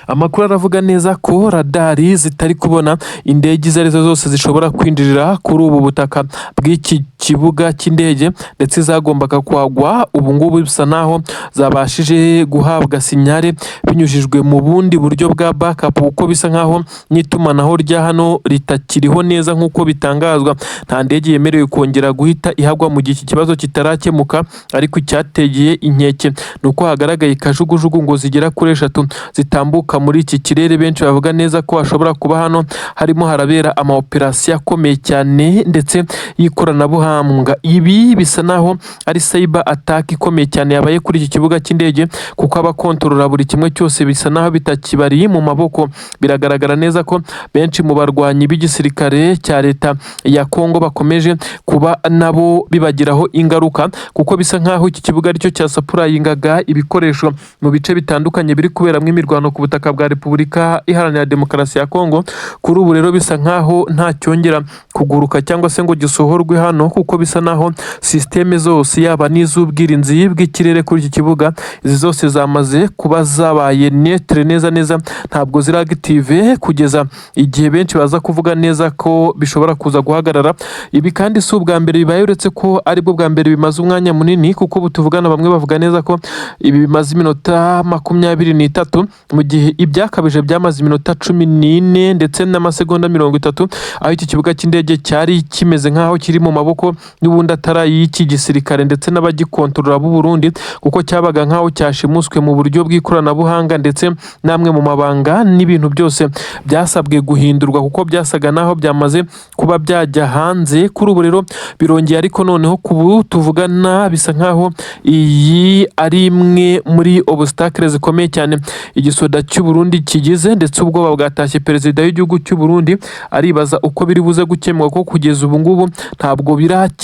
Amakuru aravuga neza ko radari zitari kubona indege izo arizo zose zishobora kwinjirira kuri ubu butaka bw'iki kibuga cy'indege, ndetse zagombaga kwagwa. Ubu ngubu bisa naho zabashije guhabwa sinyare binyujijwe mu bundi buryo bwa backup, kuko bisa nkaho n'itumanaho rya hano ritakiriho neza nk'uko bitangazwa. Nta ndege yemerewe kongera guhita ihagwa mu gihe iki kibazo kitarakemuka, ariko icyategeye inkeke nuko hagaragaye kajugujugu ngo zigera kuri 3 zitambuka muri iki kirere. Benshi bavuga neza ko hashobora kuba hano harimo harabera ama operasiyo akomeye cyane ndetse y'ikoranabuhanga. Ibi bisa naho ari cyber attack ikomeye cyane yabaye kuri iki kibuga cy'indege, kuko abakontorora buri kimwe cyose bisa naho bitakibari mu maboko. Biragaragara neza ko benshi mu barwanyi b'igisirikare cya leta ya Kongo bakomeje kuba nabo bibagiraho ingaruka, kuko bisa nkaho iki kibuga aricyo cyasapurayingaga ibikoresho mu bice bitandukanye biri kuberamo imirwano ku butaka bwa Repubulika Iharanira Demokarasi ya Kongo. Kuri ubu rero bisa nkaho nta cyongera kuguruka cyangwa se ngo gisohorwe hano, kuko bisa naho systeme zose yaba n'iz'ubwirinzi bw'ikirere kuri iki kibuga izi zose zamaze kuba zabaye netre neza, ntabwo ziri active kugeza igihe benshi baza kuvuga neza ko bishobora kuza guhagarara. Ibi kandi si ubwa mbere bibaye, uretse ko aribwo bwa mbere bimaze umwanya munini, kuko butuvugana bamwe bavuga neza ko ibi bimaze iminota 23 mu gihe gihe ibyakabije byamaze iminota 14 ndetse n'amasegonda 30, aho iki kibuga cy'indege cyari kimeze nk'aho kiri mu maboko n'ubundi atari y'iki gisirikare ndetse n'abagikontorora b'u Burundi, kuko cyabaga nk'aho cyashimuswe mu buryo bw'ikoranabuhanga ndetse namwe mu mabanga n'ibintu byose byasabwe guhindurwa kuko byasaga naho byamaze kuba byajya hanze. Kuri ubu rero birongeye, ariko noneho kubu tuvugana bisa nkaho iyi ari imwe muri obstacle zikomeye cyane igisoda cy'u Burundi kigize, ndetse ubwoba bwatashye perezida w'igihugu cy'u Burundi aribaza uko biri buze gukemurwa, ko kugeza ubu ngubu ntabwo birakemurwa.